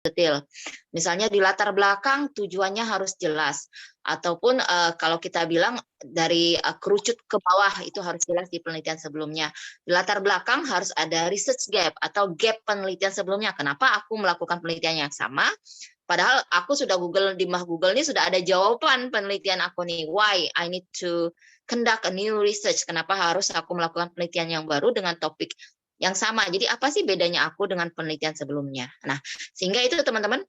detail. Misalnya di latar belakang tujuannya harus jelas, ataupun kalau kita bilang dari kerucut ke bawah itu harus jelas di penelitian sebelumnya. Di latar belakang harus ada research gap atau gap penelitian sebelumnya. Kenapa aku melakukan penelitian yang sama? Padahal aku sudah di Google ini sudah ada jawaban penelitian aku nih. Why I need to conduct a new research? Kenapa harus aku melakukan penelitian yang baru dengan topik yang sama? Jadi apa sih bedanya aku dengan penelitian sebelumnya? Nah, sehingga itu teman-teman,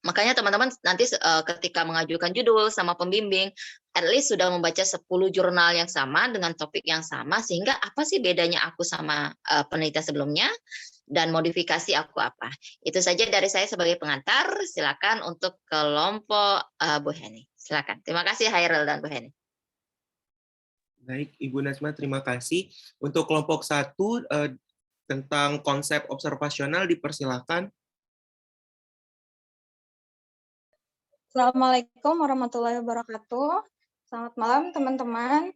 makanya teman-teman nanti ketika mengajukan judul sama pembimbing, at least sudah membaca 10 jurnal yang sama dengan topik yang sama, sehingga apa sih bedanya aku sama penelitian sebelumnya, dan modifikasi aku apa. Itu saja dari saya sebagai pengantar. Silakan untuk kelompok Bu Heni. Silakan. Terima kasih Hairil dan Bu Heni. Baik, Ibu Najma, terima kasih. Untuk kelompok 1, tentang konsep observasional, dipersilakan. Assalamualaikum warahmatullahi wabarakatuh. Selamat malam teman-teman.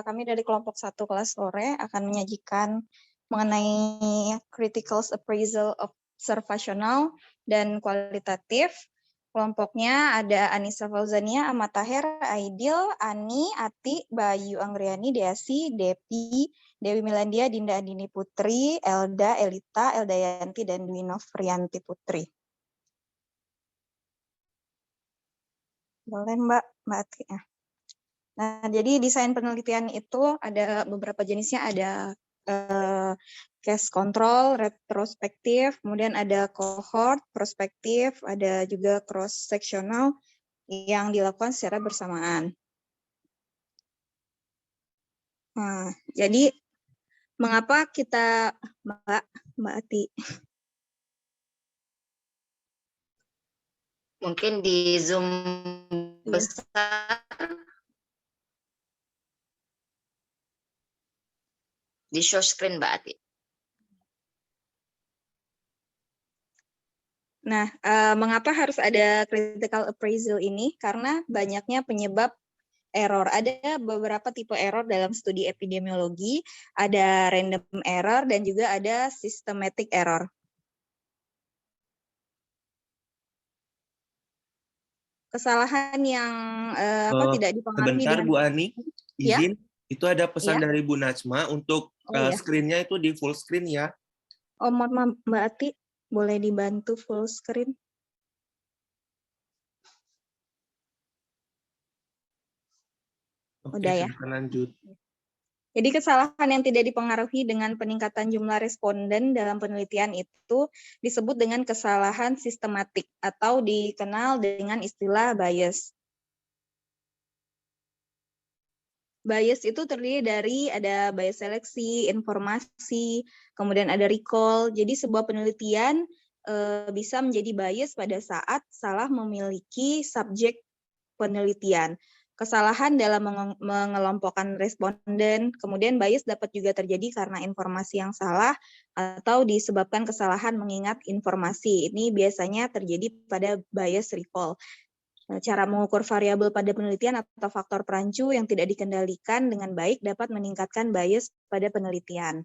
Kami dari kelompok 1 kelas sore akan menyajikan mengenai critical appraisal observasional dan kualitatif. Kelompoknya ada Anissa Fauzania, Ahmad Taher, Aidil, Ani, Ati, Bayu Anggriani, Deasi, Depi, Dewi Milandia, Dinda Andini Putri, Elda, Elita, Eldayanti, dan Dwi Novrianti Putri. Boleh Mbak Ati. Nah, jadi desain penelitian itu ada beberapa jenisnya, ada case control, retrospektif, kemudian ada cohort, prospektif, ada juga cross-sectional yang dilakukan secara bersamaan. Nah, jadi mengapa kita, Mbak Ati? Mungkin di Zoom besar, di share screen Mbak Ati. Nah, mengapa harus ada critical appraisal ini? Karena banyaknya penyebab error. Ada beberapa tipe error dalam studi epidemiologi, ada random error dan juga ada systematic error. Kesalahan yang tidak dipengaruhi sebentar dengan... Bu Ani, izin, itu ada pesan ya? dari Bu Najma untuk screen-nya itu di full screen ya. Oh, maaf Mbak Ati, boleh dibantu full screen? Oke, Udah ya. silakan lanjut. Jadi kesalahan yang tidak dipengaruhi dengan peningkatan jumlah responden dalam penelitian itu disebut dengan kesalahan sistematik atau dikenal dengan istilah bias. Bias itu terdiri dari ada bias seleksi, informasi, kemudian ada recall. Jadi sebuah penelitian bisa menjadi bias pada saat salah memiliki subjek penelitian. Kesalahan dalam mengelompokkan responden, kemudian bias dapat juga terjadi karena informasi yang salah atau disebabkan kesalahan mengingat informasi. Ini biasanya terjadi pada bias recall. Cara mengukur variabel pada penelitian atau faktor perancu yang tidak dikendalikan dengan baik dapat meningkatkan bias pada penelitian.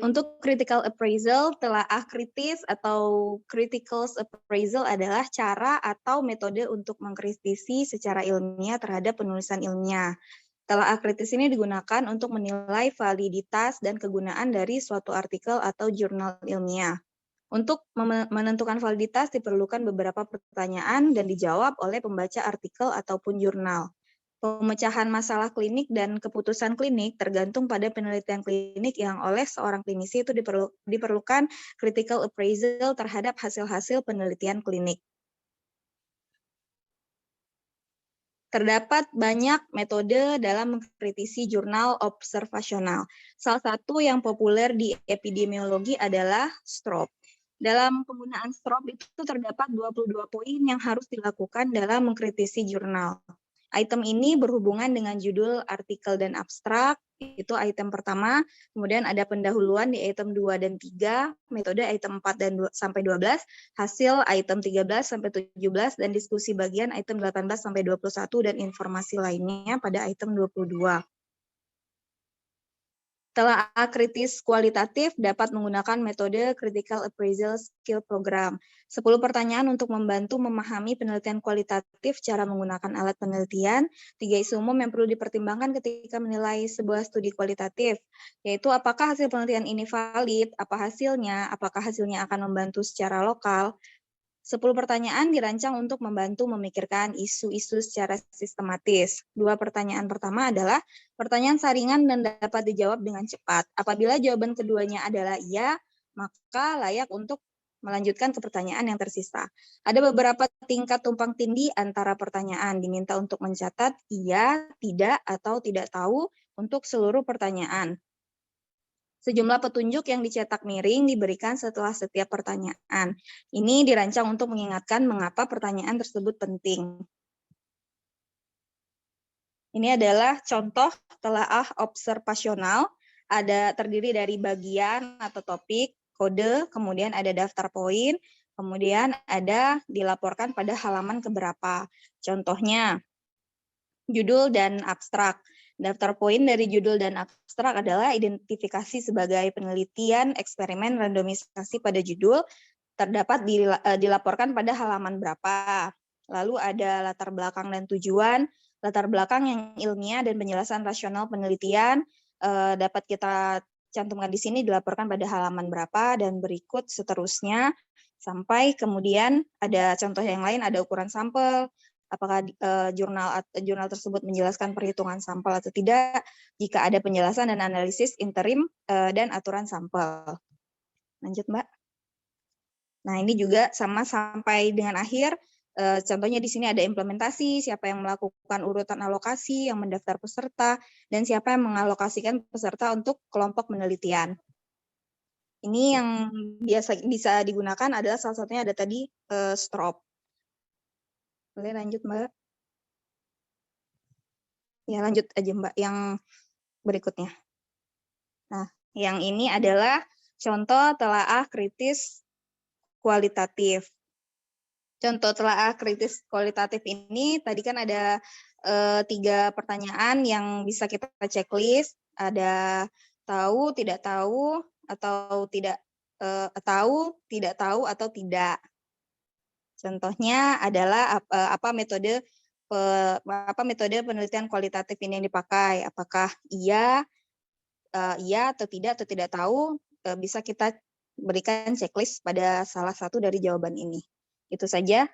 Untuk critical appraisal, telaah kritis atau critical appraisal adalah cara atau metode untuk mengkritisi secara ilmiah terhadap penulisan ilmiah. Telaah kritis ini digunakan untuk menilai validitas dan kegunaan dari suatu artikel atau jurnal ilmiah. Untuk menentukan validitas diperlukan beberapa pertanyaan dan dijawab oleh pembaca artikel ataupun jurnal. Pemecahan masalah klinik dan keputusan klinik tergantung pada penelitian klinik yang oleh seorang klinisi itu diperlukan critical appraisal terhadap hasil-hasil penelitian klinik. Terdapat banyak metode dalam mengkritisi jurnal observasional. Salah satu yang populer di epidemiologi adalah STROP. Dalam penggunaan STROP itu terdapat 22 poin yang harus dilakukan dalam mengkritisi jurnal. Item ini berhubungan dengan judul, artikel, dan abstrak, itu item pertama. Kemudian ada pendahuluan di item 2 dan 3, metode item 4 dan sampai 12, hasil item 13 sampai 17, dan diskusi bagian item 18 sampai 21, dan informasi lainnya pada item 22. Telaah kritis kualitatif dapat menggunakan metode Critical Appraisal Skill Program. 10 pertanyaan untuk membantu memahami penelitian kualitatif cara menggunakan alat penelitian. 3 isu umum yang perlu dipertimbangkan ketika menilai sebuah studi kualitatif, yaitu apakah hasil penelitian ini valid, apa hasilnya, apakah hasilnya akan membantu secara lokal. 10 pertanyaan dirancang untuk membantu memikirkan isu-isu secara sistematis. 2 pertanyaan pertama adalah pertanyaan saringan dan dapat dijawab dengan cepat. Apabila jawaban keduanya adalah iya, maka layak untuk melanjutkan ke pertanyaan yang tersisa. Ada beberapa tingkat tumpang tindih antara pertanyaan. Diminta untuk mencatat iya, tidak, atau tidak tahu untuk seluruh pertanyaan. Sejumlah petunjuk yang dicetak miring diberikan setelah setiap pertanyaan. Ini dirancang untuk mengingatkan mengapa pertanyaan tersebut penting. Ini adalah contoh telaah observasional. Ada terdiri dari bagian atau topik, kode, kemudian ada daftar poin, kemudian ada dilaporkan pada halaman keberapa. Contohnya, judul dan abstrak. Daftar poin dari judul dan abstrak adalah identifikasi sebagai penelitian eksperimen randomisasi pada judul, terdapat dilaporkan pada halaman berapa. Lalu ada latar belakang dan tujuan, latar belakang yang ilmiah dan penjelasan rasional penelitian, dapat kita cantumkan di sini dilaporkan pada halaman berapa, dan berikut seterusnya, sampai kemudian ada contoh yang lain, ada ukuran sampel, apakah jurnal tersebut menjelaskan perhitungan sampel atau tidak, jika ada penjelasan dan analisis interim dan aturan sampel. Lanjut, Mbak. Nah, ini juga sama sampai dengan akhir. Contohnya di sini ada implementasi, siapa yang melakukan urutan alokasi, yang mendaftar peserta, dan siapa yang mengalokasikan peserta untuk kelompok penelitian. Ini yang biasa bisa digunakan adalah salah satunya ada tadi STROP. Boleh lanjut, Mbak? Ya, lanjut aja, Mbak, yang berikutnya. Nah, yang ini adalah contoh telaah kritis kualitatif. Contoh telaah kritis kualitatif ini, tadi kan ada 3 pertanyaan yang bisa kita checklist. Ada tahu, tidak tahu, atau tidak tahu, tidak tahu, atau tidak. Contohnya adalah apa metode penelitian kualitatif ini yang dipakai, apakah iya atau tidak tahu, bisa kita berikan checklist pada salah satu dari jawaban ini. Itu saja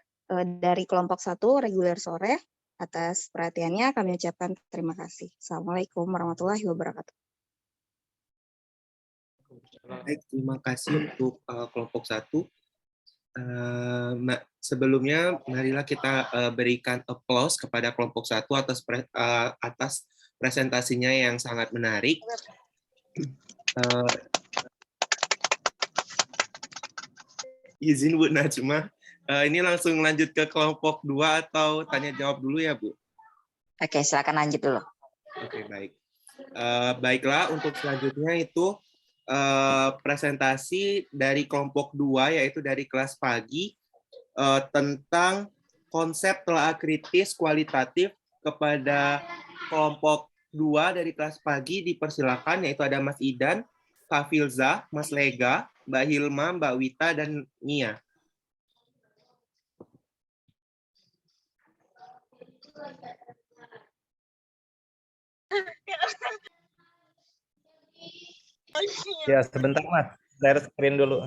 dari kelompok 1 reguler sore. Atas perhatiannya kami ucapkan terima kasih. Assalamualaikum warahmatullahi wabarakatuh. Baik, terima kasih untuk kelompok 1. Sebelumnya, marilah kita berikan applause kepada kelompok 1 atas presentasinya yang sangat menarik. Izin Bu Najma, ini langsung lanjut ke kelompok 2 atau tanya jawab dulu ya Bu? Oke, silakan lanjut dulu. Oke, baik. Baiklah, untuk selanjutnya itu presentasi dari kelompok 2, yaitu dari kelas pagi, tentang konsep telaah kritis kualitatif. Kepada kelompok 2 dari kelas pagi dipersilakan, yaitu ada Mas Idan, Kak Filza, Mas Lega, Mbak Hilma, Mbak Wita, dan Nia. Ya, sebentar Mas. Share screen dulu.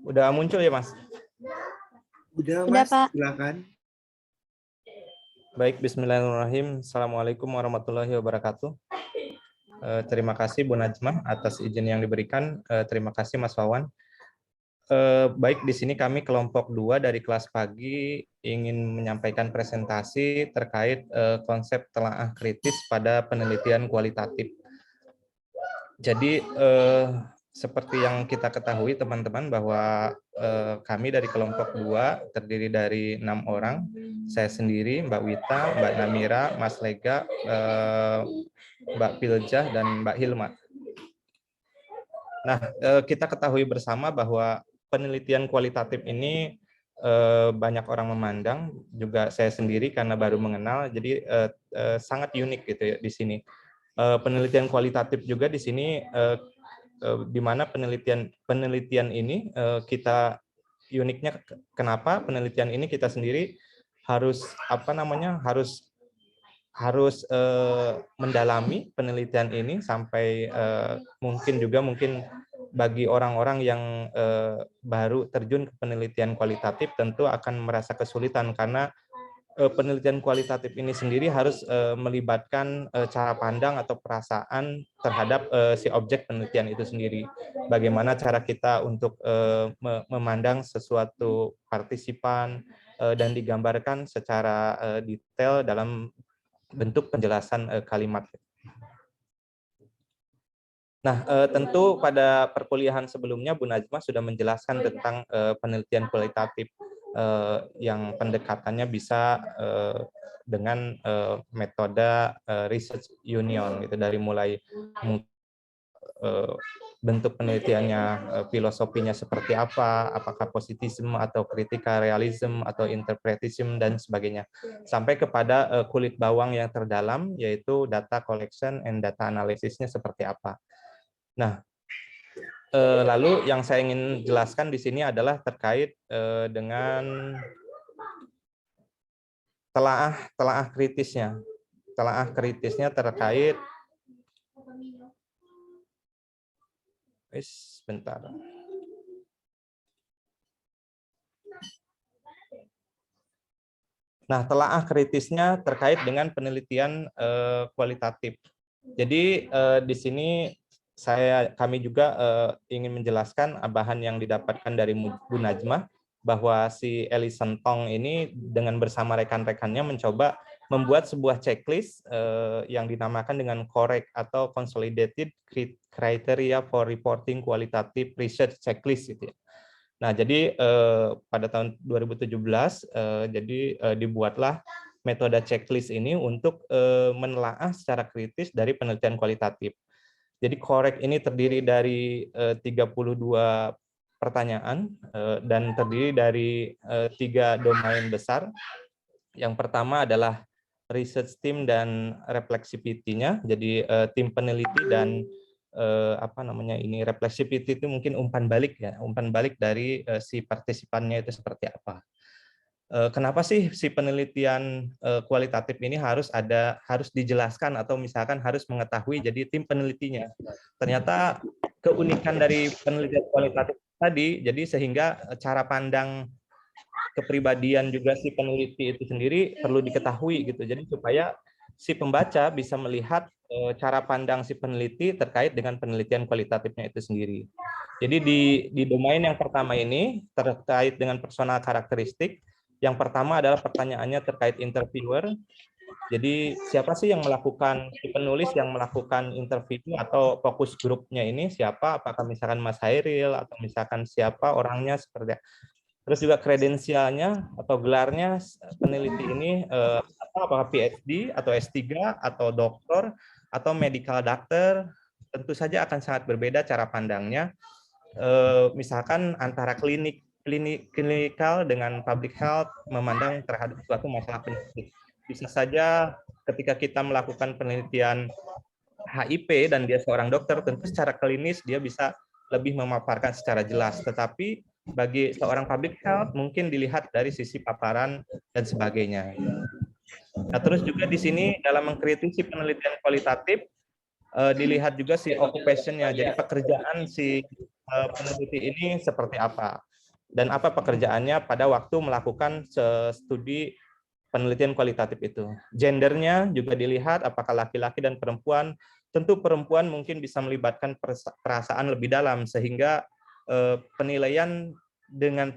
Udah muncul ya, Mas? Udah, Udah, Mas, Pak. silakan. Baik, bismillahirrahmanirrahim. Assalamualaikum warahmatullahi wabarakatuh. Terima kasih Bu Najmah atas izin yang diberikan. Terima kasih Mas Wawan. Baik, di sini kami kelompok 2 dari kelas pagi ingin menyampaikan presentasi terkait konsep telaah kritis pada penelitian kualitatif. Jadi seperti yang kita ketahui teman-teman bahwa kami dari kelompok 2 terdiri dari 6 orang. Saya sendiri, Mbak Wita, Mbak Namira, Mas Lega, Mbak Piljah, dan Mbak Hilma. Nah, kita ketahui bersama bahwa penelitian kualitatif ini banyak orang memandang, juga saya sendiri karena baru mengenal, jadi sangat unik gitu ya di sini. Penelitian kualitatif juga di sini, di mana penelitian ini kita uniknya kenapa penelitian ini kita sendiri harus harus mendalami penelitian ini sampai mungkin bagi orang-orang yang baru terjun ke penelitian kualitatif tentu akan merasa kesulitan karena penelitian kualitatif ini sendiri harus melibatkan cara pandang atau perasaan terhadap si objek penelitian itu sendiri. Bagaimana cara kita untuk memandang sesuatu partisipan dan digambarkan secara detail dalam bentuk penjelasan kalimat. Nah, tentu pada perkuliahan sebelumnya Bu Najmah sudah menjelaskan tentang penelitian kualitatif yang pendekatannya bisa dengan metode research union gitu, dari mulai bentuk penelitiannya, filosofinya seperti apa, apakah positisme atau critical realism atau interpretism dan sebagainya, sampai kepada kulit bawang yang terdalam yaitu data collection and data analysisnya seperti apa. Nah, lalu yang saya ingin jelaskan di sini adalah terkait dengan telaah kritisnya. Telaah kritisnya terkait sebentar. Nah, telaah kritisnya terkait dengan penelitian kualitatif. Jadi di sini kami juga ingin menjelaskan bahan yang didapatkan dari Bu Najmah bahwa si Ellison Tong ini dengan bersama rekan-rekannya mencoba membuat sebuah checklist yang dinamakan dengan CORREC atau Consolidated Criteria for Reporting Qualitative Research Checklist gitu ya. Nah, jadi pada tahun 2017 jadi dibuatlah metode checklist ini untuk menelaah secara kritis dari penelitian kualitatif. Jadi CORREC ini terdiri dari 32 pertanyaan dan terdiri dari 3 domain besar. Yang pertama adalah research team dan reflexivity-nya. Jadi tim peneliti dan reflexivity itu mungkin umpan balik ya, umpan balik dari si partisipannya itu seperti apa. Kenapa sih si penelitian kualitatif ini harus dijelaskan atau misalkan harus mengetahui jadi tim penelitinya. Ternyata keunikan dari penelitian kualitatif tadi, jadi sehingga cara pandang kepribadian juga si peneliti itu sendiri perlu diketahui gitu. Jadi supaya si pembaca bisa melihat cara pandang si peneliti terkait dengan penelitian kualitatifnya itu sendiri. Jadi di domain yang pertama ini terkait dengan personal karakteristik. Yang pertama adalah pertanyaannya terkait interviewer. Jadi siapa sih yang melakukan, si penulis yang melakukan interview atau fokus grupnya ini siapa? Apakah misalkan Mas Hairil atau misalkan siapa orangnya seperti. Terus juga kredensialnya atau gelarnya peneliti ini apakah PhD atau S3 atau doktor atau medical doctor, tentu saja akan sangat berbeda cara pandangnya. Misalkan antara klinikal dengan public health memandang terhadap suatu masalah penyakit. Bisa saja ketika kita melakukan penelitian HIV dan dia seorang dokter, tentu secara klinis dia bisa lebih memaparkan secara jelas. Tetapi bagi seorang public health mungkin dilihat dari sisi paparan dan sebagainya. Nah, terus juga di sini dalam mengkritisi penelitian kualitatif, dilihat juga si occupation-nya. Jadi pekerjaan si peneliti ini seperti apa dan apa pekerjaannya pada waktu melakukan studi penelitian kualitatif itu. Gendernya juga dilihat, apakah laki-laki dan perempuan. Tentu perempuan mungkin bisa melibatkan perasaan lebih dalam sehingga penilaian dengan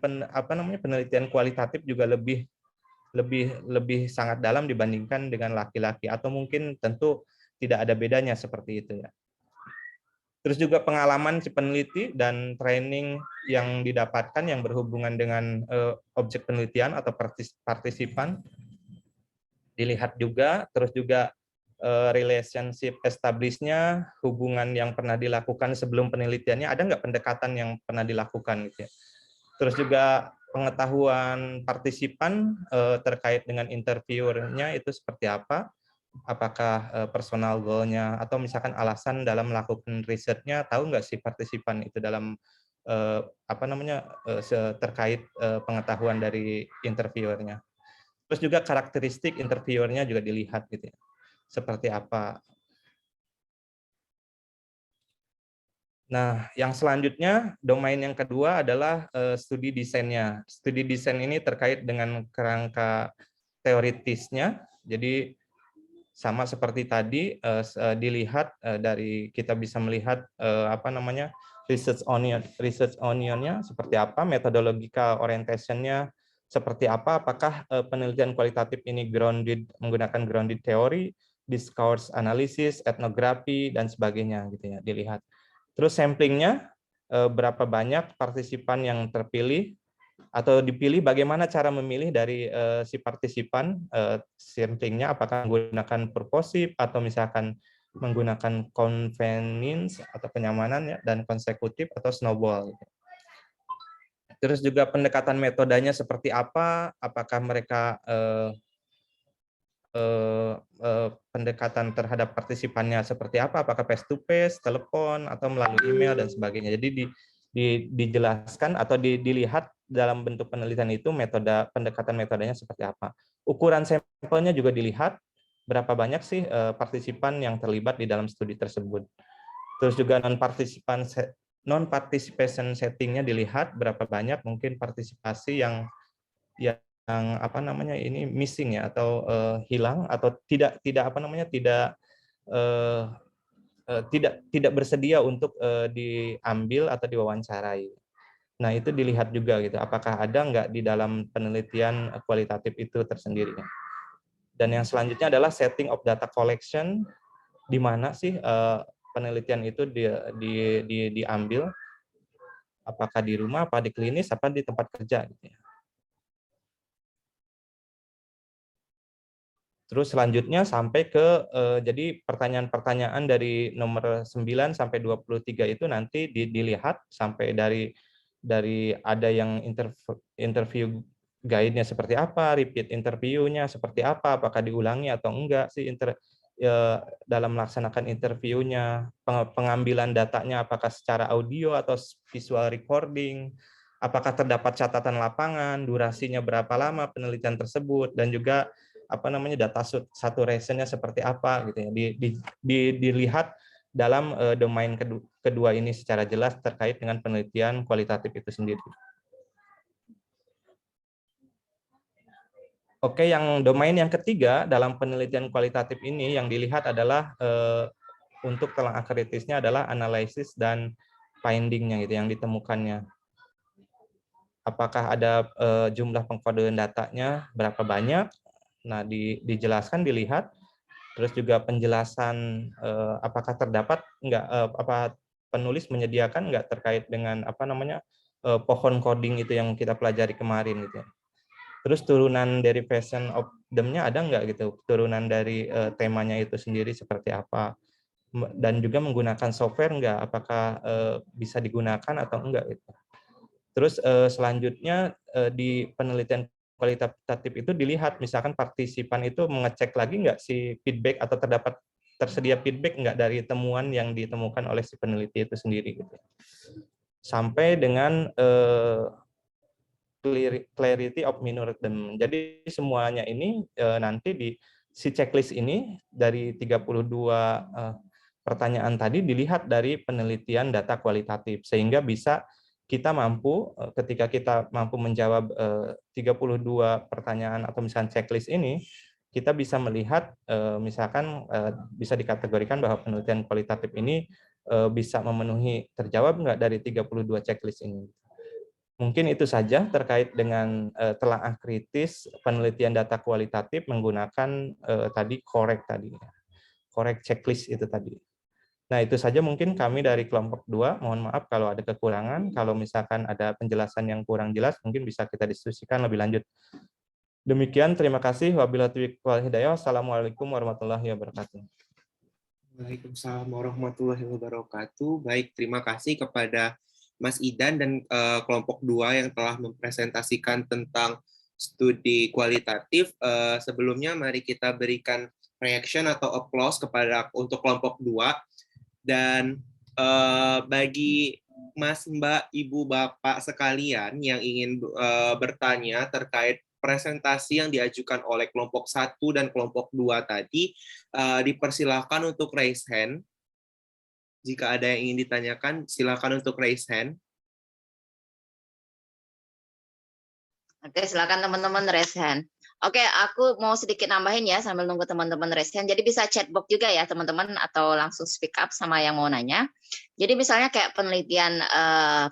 penelitian kualitatif juga lebih sangat dalam dibandingkan dengan laki-laki, atau mungkin tentu tidak ada bedanya seperti itu ya. Terus juga pengalaman si peneliti dan training yang didapatkan yang berhubungan dengan objek penelitian atau partisipan dilihat juga. Terus juga relationship establish-nya, hubungan yang pernah dilakukan sebelum penelitiannya, ada nggak pendekatan yang pernah dilakukan gitu ya. Terus juga pengetahuan partisipan terkait dengan interviewernya itu seperti apa, apakah personal goal-nya atau misalkan alasan dalam melakukan risetnya, tahu nggak sih partisipan itu dalam terkait pengetahuan dari interviewernya. Terus juga karakteristik interviewernya juga dilihat gitu ya, seperti apa. Nah, yang selanjutnya, domain yang kedua adalah studi desainnya. Studi desain ini terkait dengan kerangka teoritisnya. Jadi sama seperti tadi, dilihat dari kita bisa melihat research onion-nya seperti apa, methodological orientation-nya seperti apa, apakah penelitian kualitatif ini menggunakan grounded theory, discourse analysis, etnografi dan sebagainya gitu ya, dilihat. Terus samplingnya, berapa banyak partisipan yang terpilih atau dipilih, bagaimana cara memilih dari si partisipan, samplingnya apakah menggunakan purposive atau misalkan menggunakan convenience atau kenyamanan ya, dan konsekutif atau snowball. Terus juga pendekatan metodenya seperti apa, apakah mereka pendekatan terhadap partisipannya seperti apa, apakah face to face, telepon, atau melalui email dan sebagainya. Jadi dijelaskan atau dilihat dalam bentuk penelitian itu pendekatan metodenya seperti apa. Ukuran sampelnya juga dilihat, berapa banyak sih partisipan yang terlibat di dalam studi tersebut. Terus juga non-participation settingnya dilihat, berapa banyak mungkin partisipasi yang ini missing ya, atau hilang atau tidak bersedia untuk diambil atau diwawancarai. Nah, itu dilihat juga gitu, apakah ada nggak di dalam penelitian kualitatif itu tersendiri. Dan yang selanjutnya adalah setting of data collection, di mana sih penelitian itu diambil, apakah di rumah, apa di klinis, apa di tempat kerja gitu ya. Terus selanjutnya sampai ke jadi pertanyaan-pertanyaan dari nomor 9 sampai 23 itu nanti dilihat sampai dari ada yang interview guide-nya seperti apa, repeat interview-nya seperti apa, apakah diulangi atau enggak sih dalam melaksanakan interviewnya, pengambilan datanya apakah secara audio atau visual recording, apakah terdapat catatan lapangan, durasinya berapa lama penelitian tersebut, dan juga data saturation-nya seperti apa gitu ya, dilihat dalam domain kedua ini secara jelas terkait dengan penelitian kualitatif itu sendiri. Oke, yang domain yang ketiga dalam penelitian kualitatif ini yang dilihat adalah untuk telah kritisnya adalah analisis dan finding-nya gitu yang ditemukannya. Apakah ada jumlah pengkodean datanya berapa banyak? Nah, dijelaskan, dilihat, terus juga penjelasan apakah terdapat penulis menyediakan nggak terkait dengan pohon coding itu yang kita pelajari kemarin gitu. Terus turunan derivation of them-nya ada nggak gitu, turunan dari temanya itu sendiri seperti apa, dan juga menggunakan software nggak, apakah bisa digunakan atau enggak gitu. Terus selanjutnya di penelitian kualitatif itu dilihat, misalkan partisipan itu mengecek lagi nggak si feedback atau tersedia feedback nggak dari temuan yang ditemukan oleh si peneliti itu sendiri gitu. Sampai dengan clarity of minoritem. Jadi semuanya ini nanti di si checklist ini dari 32 pertanyaan tadi dilihat dari penelitian data kualitatif, sehingga bisa kita mampu, ketika kita mampu menjawab 32 pertanyaan atau misalkan checklist ini, kita bisa melihat misalkan bisa dikategorikan bahwa penelitian kualitatif ini bisa memenuhi terjawab nggak dari 32 checklist ini. Mungkin itu saja terkait dengan telaah kritis penelitian data kualitatif menggunakan tadi korek checklist itu tadi. Nah, itu saja mungkin kami dari kelompok 2. Mohon maaf kalau ada kekurangan. Kalau misalkan ada penjelasan yang kurang jelas, mungkin bisa kita diskusikan lebih lanjut. Demikian, terima kasih. Wabillahi taufiq wal hidayah. Wassalamualaikum warahmatullahi wabarakatuh. Waalaikumsalam warahmatullahi wabarakatuh. Baik, terima kasih kepada Mas Idan dan kelompok 2 yang telah mempresentasikan tentang studi kualitatif. Sebelumnya mari kita berikan reaction atau applause untuk kelompok 2. Dan bagi Mas, Mbak, Ibu, Bapak sekalian yang ingin bertanya terkait presentasi yang diajukan oleh kelompok 1 dan kelompok 2 tadi, dipersilahkan untuk raise hand. Jika ada yang ingin ditanyakan, silakan untuk raise hand. Oke, silakan teman-teman raise hand. Oke, aku mau sedikit nambahin ya sambil nunggu teman-teman raise hand. Jadi bisa chat box juga ya teman-teman, atau langsung speak up sama yang mau nanya. Jadi misalnya kayak penelitian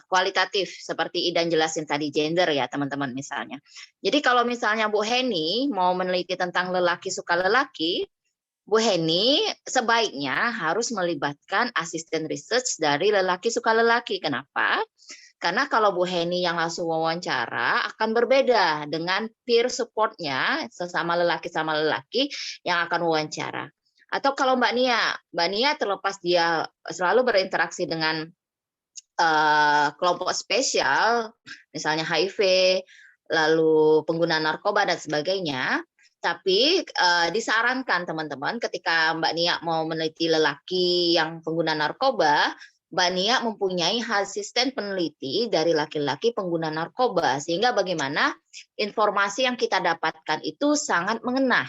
kualitatif seperti Idan jelasin tadi, gender ya teman-teman misalnya. Jadi kalau misalnya Bu Heni mau meneliti tentang lelaki suka lelaki, Bu Heni sebaiknya harus melibatkan asisten research dari lelaki suka lelaki. Kenapa? Karena kalau Bu Heni yang langsung wawancara akan berbeda dengan peer support-nya sesama lelaki sama lelaki yang akan wawancara. Atau kalau Mbak Nia terlepas dia selalu berinteraksi dengan kelompok spesial, misalnya HIV, lalu pengguna narkoba dan sebagainya, tapi disarankan teman-teman ketika Mbak Nia mau meneliti lelaki yang pengguna narkoba, Mbak Nia mempunyai asisten peneliti dari laki-laki pengguna narkoba, sehingga bagaimana informasi yang kita dapatkan itu sangat mengena.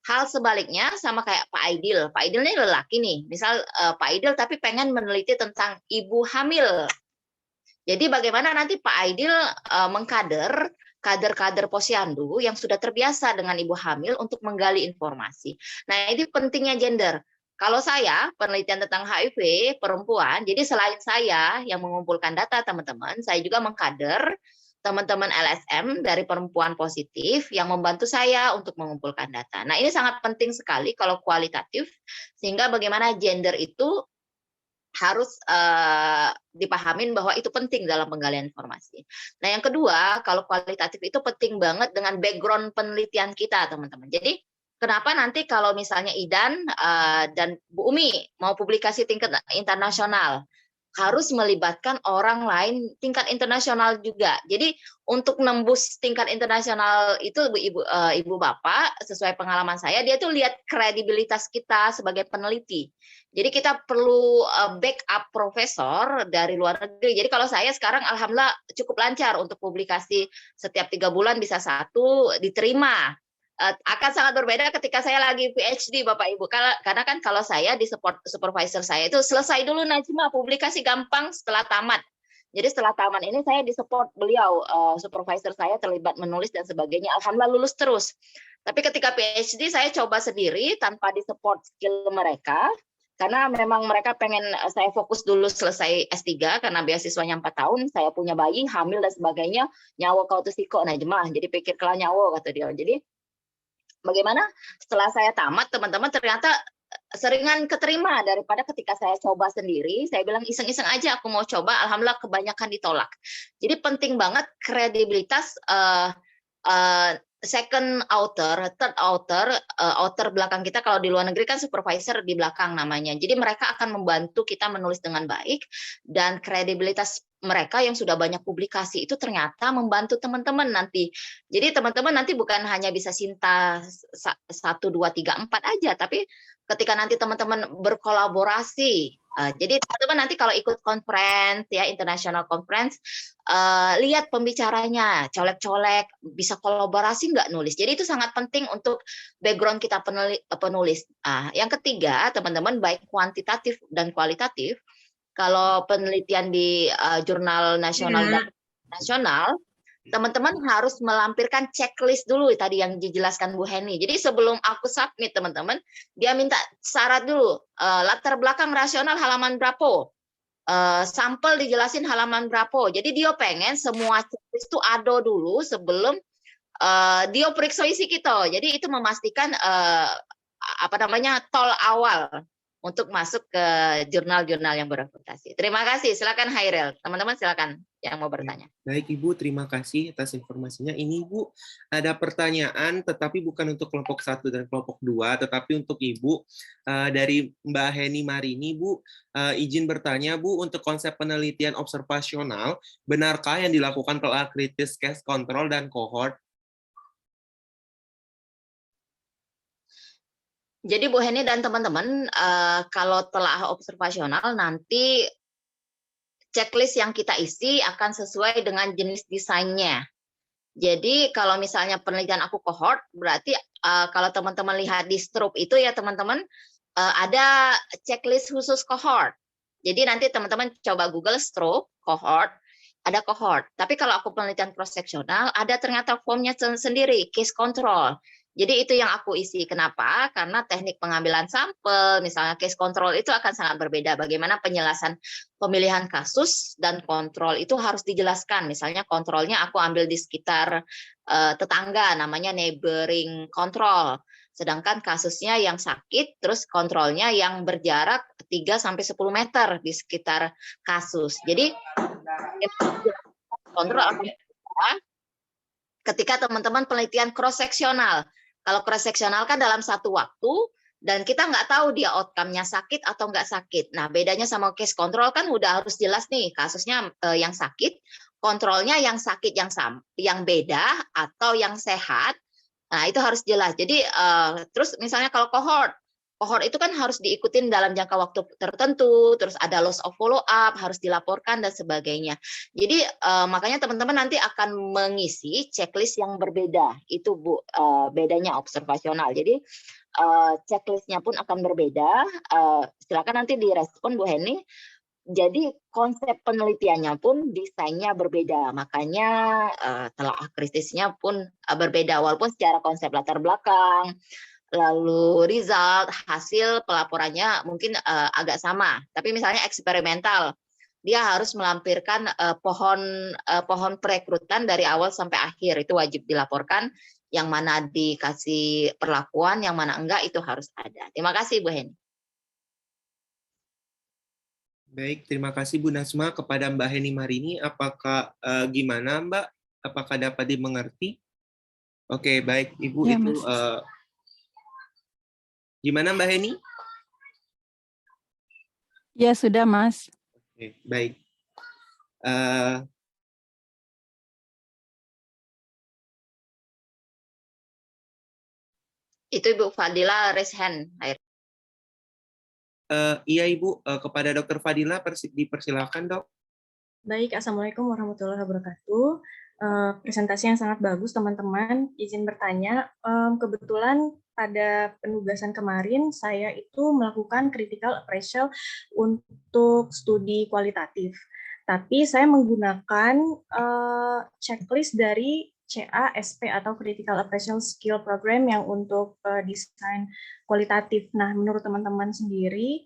Hal sebaliknya sama kayak Pak Aidil. Pak Aidil ini lelaki nih, misal Pak Aidil tapi pengen meneliti tentang ibu hamil. Jadi bagaimana nanti Pak Aidil mengkader kader-kader posyandu yang sudah terbiasa dengan ibu hamil untuk menggali informasi. Nah, ini pentingnya gender. Kalau saya penelitian tentang HIV perempuan, jadi selain saya yang mengumpulkan data teman-teman, saya juga mengkader teman-teman LSM dari perempuan positif yang membantu saya untuk mengumpulkan data. Nah, ini sangat penting sekali kalau kualitatif, sehingga bagaimana gender itu harus dipahamin bahwa itu penting dalam penggalian informasi. Nah, yang kedua, kalau kualitatif itu penting banget dengan background penelitian kita, teman-teman. Jadi, kenapa nanti kalau misalnya Idan dan Bu Umi mau publikasi tingkat internasional, harus melibatkan orang lain tingkat internasional juga. Jadi untuk nembus tingkat internasional itu ibu bapak, sesuai pengalaman saya, dia tuh lihat kredibilitas kita sebagai peneliti. Jadi kita perlu backup profesor dari luar negeri. Jadi kalau saya sekarang alhamdulillah cukup lancar untuk publikasi, setiap 3 bulan bisa 1 diterima. Akan sangat berbeda ketika saya lagi PhD, Bapak Ibu. Karena kan kalau saya di supervisor saya itu selesai dulu Najma, publikasi gampang setelah tamat. Jadi setelah tamat ini saya disupport beliau, supervisor saya terlibat menulis dan sebagainya. Alhamdulillah lulus terus. Tapi ketika PhD saya coba sendiri tanpa disupport skill mereka. Karena memang mereka pengen saya fokus dulu selesai S3 karena beasiswanya 4 tahun, saya punya bayi, hamil dan sebagainya, nyawa kau tuh siko Najma. Jadi pikir kelah nyawa kata dia. Jadi bagaimana setelah saya tamat, teman-teman ternyata seringan keterima daripada ketika saya coba sendiri. Saya bilang iseng-iseng aja aku mau coba, alhamdulillah kebanyakan ditolak. Jadi penting banget kredibilitas second author, third author, author belakang kita. Kalau di luar negeri kan supervisor di belakang namanya. Jadi mereka akan membantu kita menulis dengan baik, dan kredibilitas mereka yang sudah banyak publikasi itu ternyata membantu teman-teman nanti. Jadi teman-teman nanti bukan hanya bisa Sinta 1, 2, 3, 4 aja, tapi ketika nanti teman-teman berkolaborasi Jadi teman-teman nanti kalau ikut conference ya, international conference, lihat pembicaranya, colek-colek, bisa kolaborasi nggak nulis. Jadi itu sangat penting untuk background kita penulis. Yang ketiga, teman-teman, baik kuantitatif dan kualitatif, kalau penelitian di jurnal nasional dan nasional, teman-teman harus melampirkan checklist dulu tadi yang dijelaskan Bu Heni. Jadi sebelum aku submit, teman-teman, dia minta syarat dulu, latar belakang rasional halaman berapa, sampel dijelasin halaman berapa. Jadi dia pengen semua checklist itu ada dulu sebelum dia periksa isi kita. Jadi itu memastikan tol awal untuk masuk ke jurnal-jurnal yang bereputasi. Terima kasih. Silakan Hairil. Teman-teman silakan yang mau bertanya. Baik Ibu, terima kasih atas informasinya. Ini Ibu ada pertanyaan, tetapi bukan untuk kelompok 1 dan kelompok 2, tetapi untuk Ibu dari Mbak Heni Marini. Bu, izin bertanya Bu, untuk konsep penelitian observasional, benarkah yang dilakukan telah kritis, case control, dan cohort? Jadi Bu Heni dan teman-teman, kalau telah observasional nanti checklist yang kita isi akan sesuai dengan jenis desainnya. Jadi kalau misalnya penelitian aku cohort, berarti kalau teman-teman lihat di Stroop itu ya teman-teman, ada checklist khusus cohort. Jadi nanti teman-teman coba Google Stroop, cohort, ada cohort. Tapi kalau aku penelitian cross-sectional, ada ternyata formnya sendiri, case control. Jadi itu yang aku isi. Kenapa? Karena teknik pengambilan sampel, misalnya case control itu akan sangat berbeda. Bagaimana penjelasan pemilihan kasus dan kontrol itu harus dijelaskan. Misalnya kontrolnya aku ambil di sekitar tetangga, namanya neighboring control. Sedangkan kasusnya yang sakit, terus kontrolnya yang berjarak 3-10 meter di sekitar kasus. Jadi kontrol akan ketika teman-teman penelitian cross-seksional. Kalau cross-seksional kan dalam satu waktu, dan kita nggak tahu dia outcome-nya sakit atau nggak sakit. Nah, bedanya sama case control kan udah harus jelas nih, kasusnya yang sakit, kontrolnya yang sakit yang beda atau yang sehat. Nah, itu harus jelas. Jadi, terus misalnya kalau cohort itu kan harus diikutin dalam jangka waktu tertentu, terus ada loss of follow up, harus dilaporkan dan sebagainya. Jadi makanya teman-teman nanti akan mengisi checklist yang berbeda. Itu Bu, bedanya observasional. Jadi checklistnya pun akan berbeda. Silakan nanti direspon Bu Heni. Jadi konsep penelitiannya pun desainnya berbeda, makanya telah kritisnya pun berbeda, walaupun secara konsep latar belakang, lalu result, hasil pelaporannya mungkin agak sama. Tapi misalnya eksperimental, dia harus melampirkan pohon perekrutan dari awal sampai akhir, itu wajib dilaporkan. Yang mana dikasih perlakuan, yang mana enggak, itu harus ada. Terima kasih Bu Heni. Baik, terima kasih Bu Nasma. Kepada Mbak Heni Marini, apakah gimana Mbak? Apakah dapat dimengerti? Oke, baik Ibu, ya, itu gimana Mbak Heni? Ya, sudah Mas. Oke, baik. Itu Ibu Fadila raise hand. Iya Ibu, kepada Dr. Fadila dipersilakan Dok. Baik, Assalamualaikum warahmatullahi wabarakatuh. Presentasi yang sangat bagus teman-teman. Izin bertanya, kebetulan pada penugasan kemarin saya itu melakukan critical appraisal untuk studi kualitatif. Tapi saya menggunakan checklist dari CASP atau Critical Appraisal Skill Program yang untuk desain kualitatif. Nah, menurut teman-teman sendiri,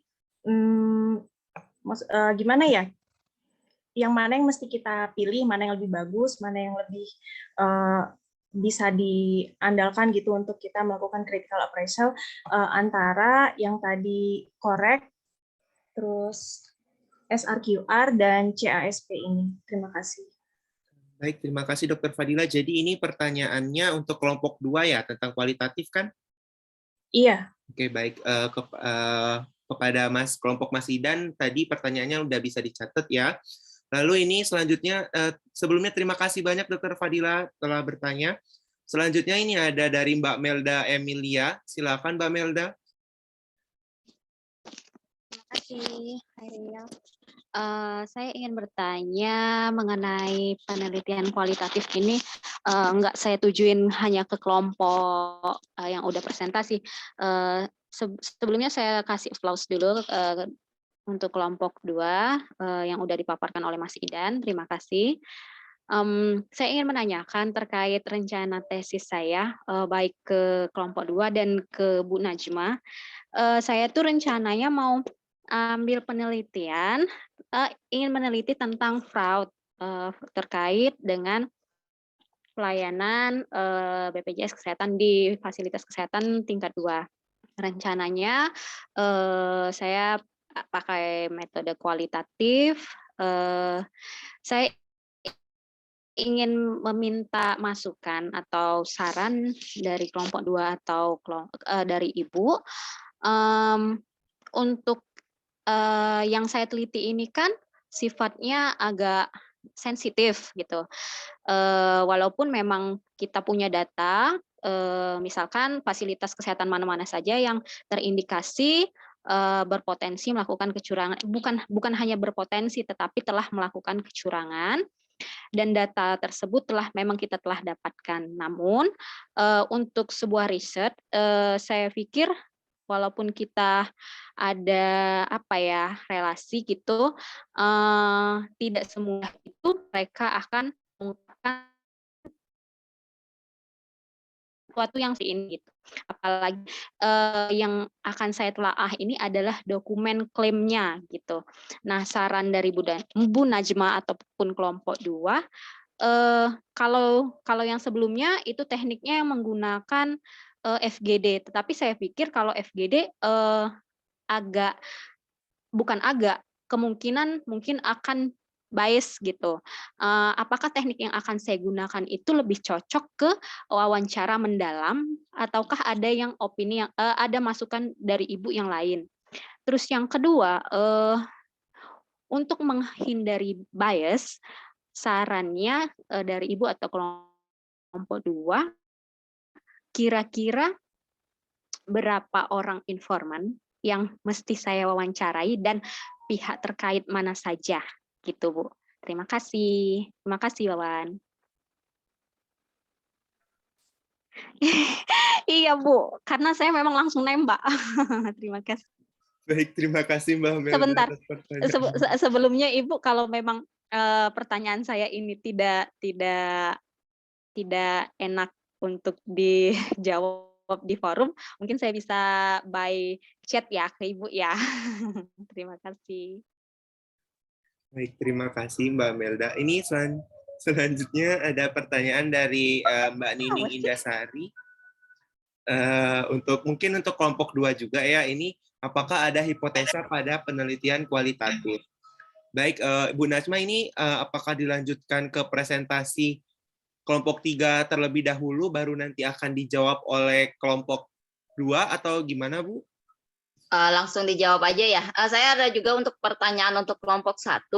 gimana ya? Yang mana yang mesti kita pilih, mana yang lebih bagus, mana yang lebih bisa diandalkan gitu untuk kita melakukan critical appraisal antara yang tadi correct, terus SRQR dan CASP ini. Terima kasih. Baik, terima kasih Dr. Fadila. Jadi ini pertanyaannya untuk kelompok 2 ya, tentang kualitatif kan? Iya. Oke, baik. Kepada kelompok Mas Idan, tadi pertanyaannya udah bisa dicatat ya. Lalu ini selanjutnya, sebelumnya terima kasih banyak Dr. Fadila telah bertanya. Selanjutnya ini ada dari Mbak Melda Emilia. Silakan Mbak Melda. Terima kasih kasih, Hairil. Saya ingin bertanya mengenai penelitian kualitatif ini. Enggak saya tujuin hanya ke kelompok yang udah presentasi. Sebelumnya saya kasih applause dulu untuk kelompok 2 yang udah dipaparkan oleh Mas Idan. Terima kasih. Saya ingin menanyakan terkait rencana tesis saya, baik ke kelompok 2 dan ke Bu Najma. Saya tuh rencananya mau ambil penelitian, ingin meneliti tentang fraud terkait dengan pelayanan BPJS Kesehatan di fasilitas kesehatan tingkat 2. Rencananya saya pakai metode kualitatif. Saya ingin meminta masukan atau saran dari kelompok 2 atau dari Ibu untuk yang saya teliti ini kan sifatnya agak sensitif gitu. Walaupun memang kita punya data, misalkan fasilitas kesehatan mana-mana saja yang terindikasi berpotensi melakukan kecurangan, bukan hanya berpotensi tetapi telah melakukan kecurangan, dan data tersebut memang kita telah dapatkan. Namun untuk sebuah riset, saya pikir walaupun kita ada relasi gitu, tidak semudah itu mereka akan mengungkapkan sesuatu yang ini gitu. Apalagi yang akan saya telaah ini adalah dokumen klaimnya gitu. Nah, saran dari Bu Najma ataupun kelompok 2, kalau yang sebelumnya itu tekniknya yang menggunakan FGD, tetapi saya pikir kalau FGD kemungkinan mungkin akan bias gitu. Apakah teknik yang akan saya gunakan itu lebih cocok ke wawancara mendalam ataukah ada yang opini yang ada masukan dari Ibu yang lain? Terus yang kedua, untuk menghindari bias, sarannya dari Ibu atau kelompok 2, kira-kira berapa orang informan yang mesti saya wawancarai dan pihak terkait mana saja gitu, Bu. Terima kasih. Terima kasih, Wawan. Iya, Bu, karena saya memang langsung nembak. Terima kasih. Baik, terima kasih Mbak Melda Sebentar. atas pertanyaan. Sebelumnya Ibu, kalau memang pertanyaan saya ini tidak enak untuk dijawab di forum, mungkin saya bisa by chat ya ke Ibu ya. Terima kasih. Baik, terima kasih Mbak Melda. Ini selanjutnya ada pertanyaan dari Mbak Nining Indasari. Mungkin untuk kelompok 2 juga ya, ini apakah ada hipotesa pada penelitian kualitatif? Baik, Bu Najma, ini apakah dilanjutkan ke presentasi kelompok 3 terlebih dahulu, baru nanti akan dijawab oleh kelompok 2, atau gimana, Bu? Langsung dijawab aja ya. Saya ada juga untuk pertanyaan untuk kelompok 1.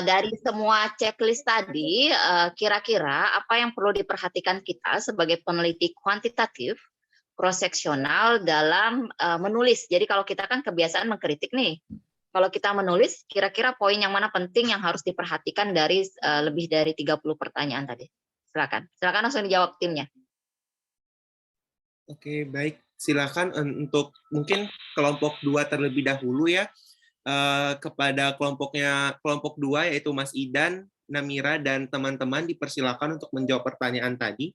Dari semua checklist tadi, kira-kira apa yang perlu diperhatikan kita sebagai peneliti kuantitatif, cross-seksional dalam menulis. Jadi kalau kita kan kebiasaan mengkritik nih. Kalau kita menulis, kira-kira poin yang mana penting yang harus diperhatikan dari lebih dari 30 pertanyaan tadi. Silakan langsung dijawab timnya. Oke, baik. Silakan untuk mungkin kelompok 2 terlebih dahulu ya. Kepada kelompok 2 yaitu Mas Idan, Namira, dan teman-teman dipersilakan untuk menjawab pertanyaan tadi.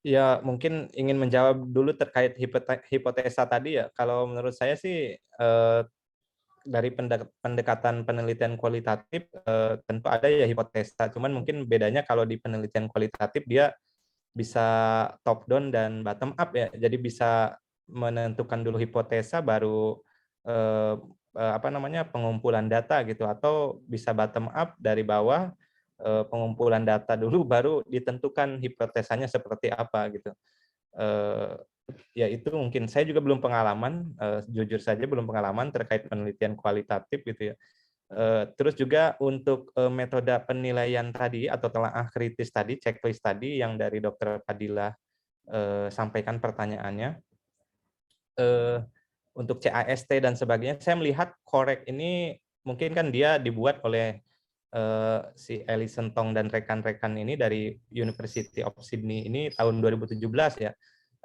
Ya, mungkin ingin menjawab dulu terkait hipotesa tadi ya. Kalau menurut saya sih dari pendekatan penelitian kualitatif tentu ada ya hipotesa. Cuman mungkin bedanya kalau di penelitian kualitatif dia bisa top down dan bottom up ya. Jadi bisa menentukan dulu hipotesa baru pengumpulan data gitu, atau bisa bottom up dari bawah, pengumpulan data dulu baru ditentukan hipotesanya seperti apa gitu. Ya itu mungkin saya juga belum pengalaman, jujur saja belum pengalaman terkait penelitian kualitatif gitu ya. Terus juga untuk metode penilaian tadi atau telaah kritis tadi, checklist tadi yang dari Dr. Fadila sampaikan pertanyaannya, untuk CAST dan sebagainya, saya melihat korek ini mungkin kan dia dibuat oleh si Alison Tong dan rekan-rekan ini dari University of Sydney ini tahun 2017 ya.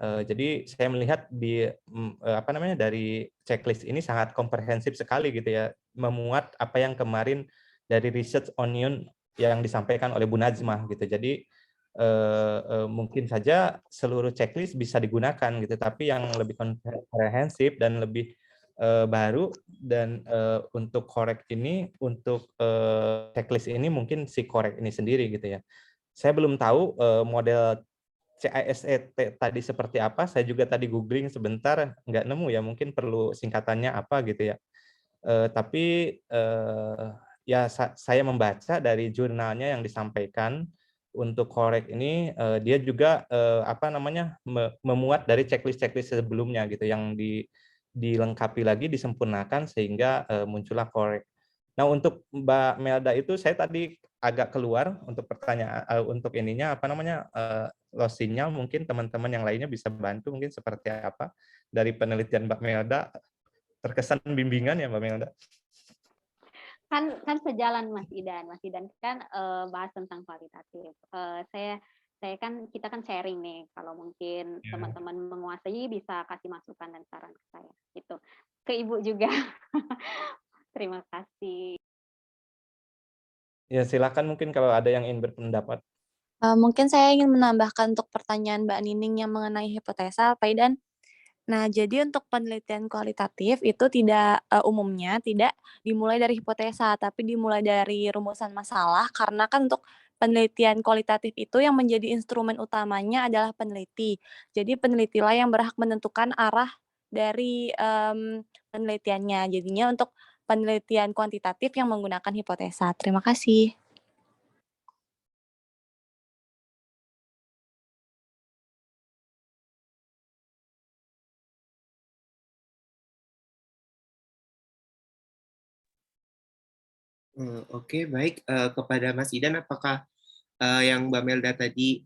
Jadi saya melihat di dari checklist ini sangat komprehensif sekali gitu ya, memuat apa yang kemarin dari research onion yang disampaikan oleh Bu Najmah gitu. Jadi mungkin saja seluruh checklist bisa digunakan gitu, tapi yang lebih komprehensif dan lebih baru dan untuk korek ini, untuk checklist ini mungkin si korek ini sendiri gitu ya. Saya belum tahu model CISET tadi seperti apa. Saya juga tadi googling sebentar nggak nemu ya, mungkin perlu singkatannya apa gitu ya. Tapi ya saya membaca dari jurnalnya yang disampaikan untuk korek ini, dia juga memuat dari checklist sebelumnya gitu yang dilengkapi lagi, disempurnakan sehingga muncullah korek. Nah, untuk Mbak Melda itu saya tadi agak keluar untuk pertanyaan untuk ininya loss signal, mungkin teman-teman yang lainnya bisa bantu mungkin seperti apa dari penelitian Mbak Melda. Terkesan bimbingan ya Mbak Melda. Kan sejalan Mas Idan kan bahas tentang kualitatif. Kita kan sharing nih, kalau mungkin teman-teman menguasai bisa kasih masukan dan saran ke saya gitu, ke Ibu juga. Terima kasih. Ya silakan, mungkin kalau ada yang ingin berpendapat. Mungkin saya ingin menambahkan untuk pertanyaan Mbak Nining yang mengenai hipotesa, Pak Idan. Nah, jadi untuk penelitian kualitatif itu umumnya tidak dimulai dari hipotesa, tapi dimulai dari rumusan masalah, karena kan untuk penelitian kualitatif itu yang menjadi instrumen utamanya adalah peneliti. Jadi penelitilah yang berhak menentukan arah dari penelitiannya. Jadinya untuk penelitian kuantitatif yang menggunakan hipotesa. Terima kasih. Oke, baik. Kepada Mas Idan, apakah yang Mbak Melda tadi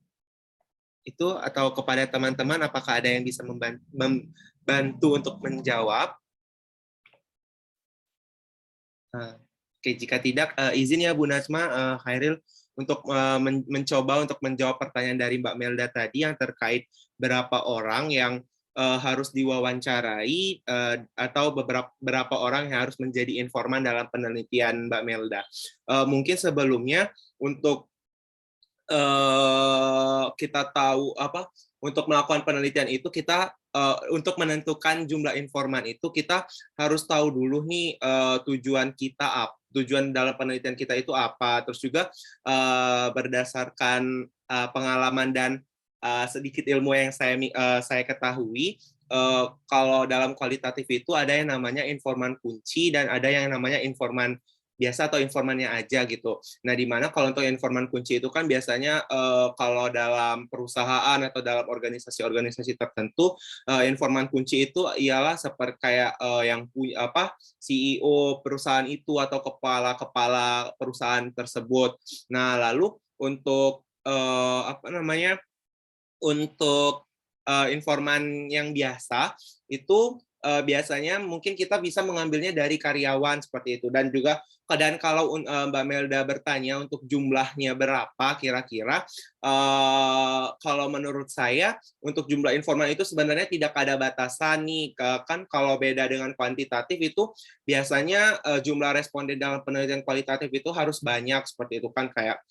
itu, atau kepada teman-teman, apakah ada yang bisa membantu untuk menjawab? Oke, jika tidak, izin ya Bu Najma, Khairil, untuk mencoba untuk menjawab pertanyaan dari Mbak Melda tadi yang terkait berapa orang yang harus diwawancarai atau berapa orang yang harus menjadi informan dalam penelitian Mbak Melda. Mungkin sebelumnya untuk kita tahu untuk melakukan penelitian itu kita untuk menentukan jumlah informan itu kita harus tahu dulu nih tujuan dalam penelitian kita itu apa. Terus juga berdasarkan pengalaman dan sedikit ilmu yang saya ketahui, kalau dalam kualitatif itu ada yang namanya informan kunci dan ada yang namanya informan biasa atau informannya aja gitu. Nah, di mana kalau untuk informan kunci itu kan biasanya kalau dalam perusahaan atau dalam organisasi-organisasi tertentu, informan kunci itu ialah seperti kayak yang CEO perusahaan itu atau kepala perusahaan tersebut. Nah, lalu untuk untuk informan yang biasa itu biasanya mungkin kita bisa mengambilnya dari karyawan seperti itu. Dan kalau Mbak Melda bertanya untuk jumlahnya berapa kira-kira, kalau menurut saya untuk jumlah informan itu sebenarnya tidak ada batasan nih. Kan kalau beda dengan kuantitatif itu biasanya jumlah responden dalam penelitian kualitatif itu harus banyak seperti itu kan kayak.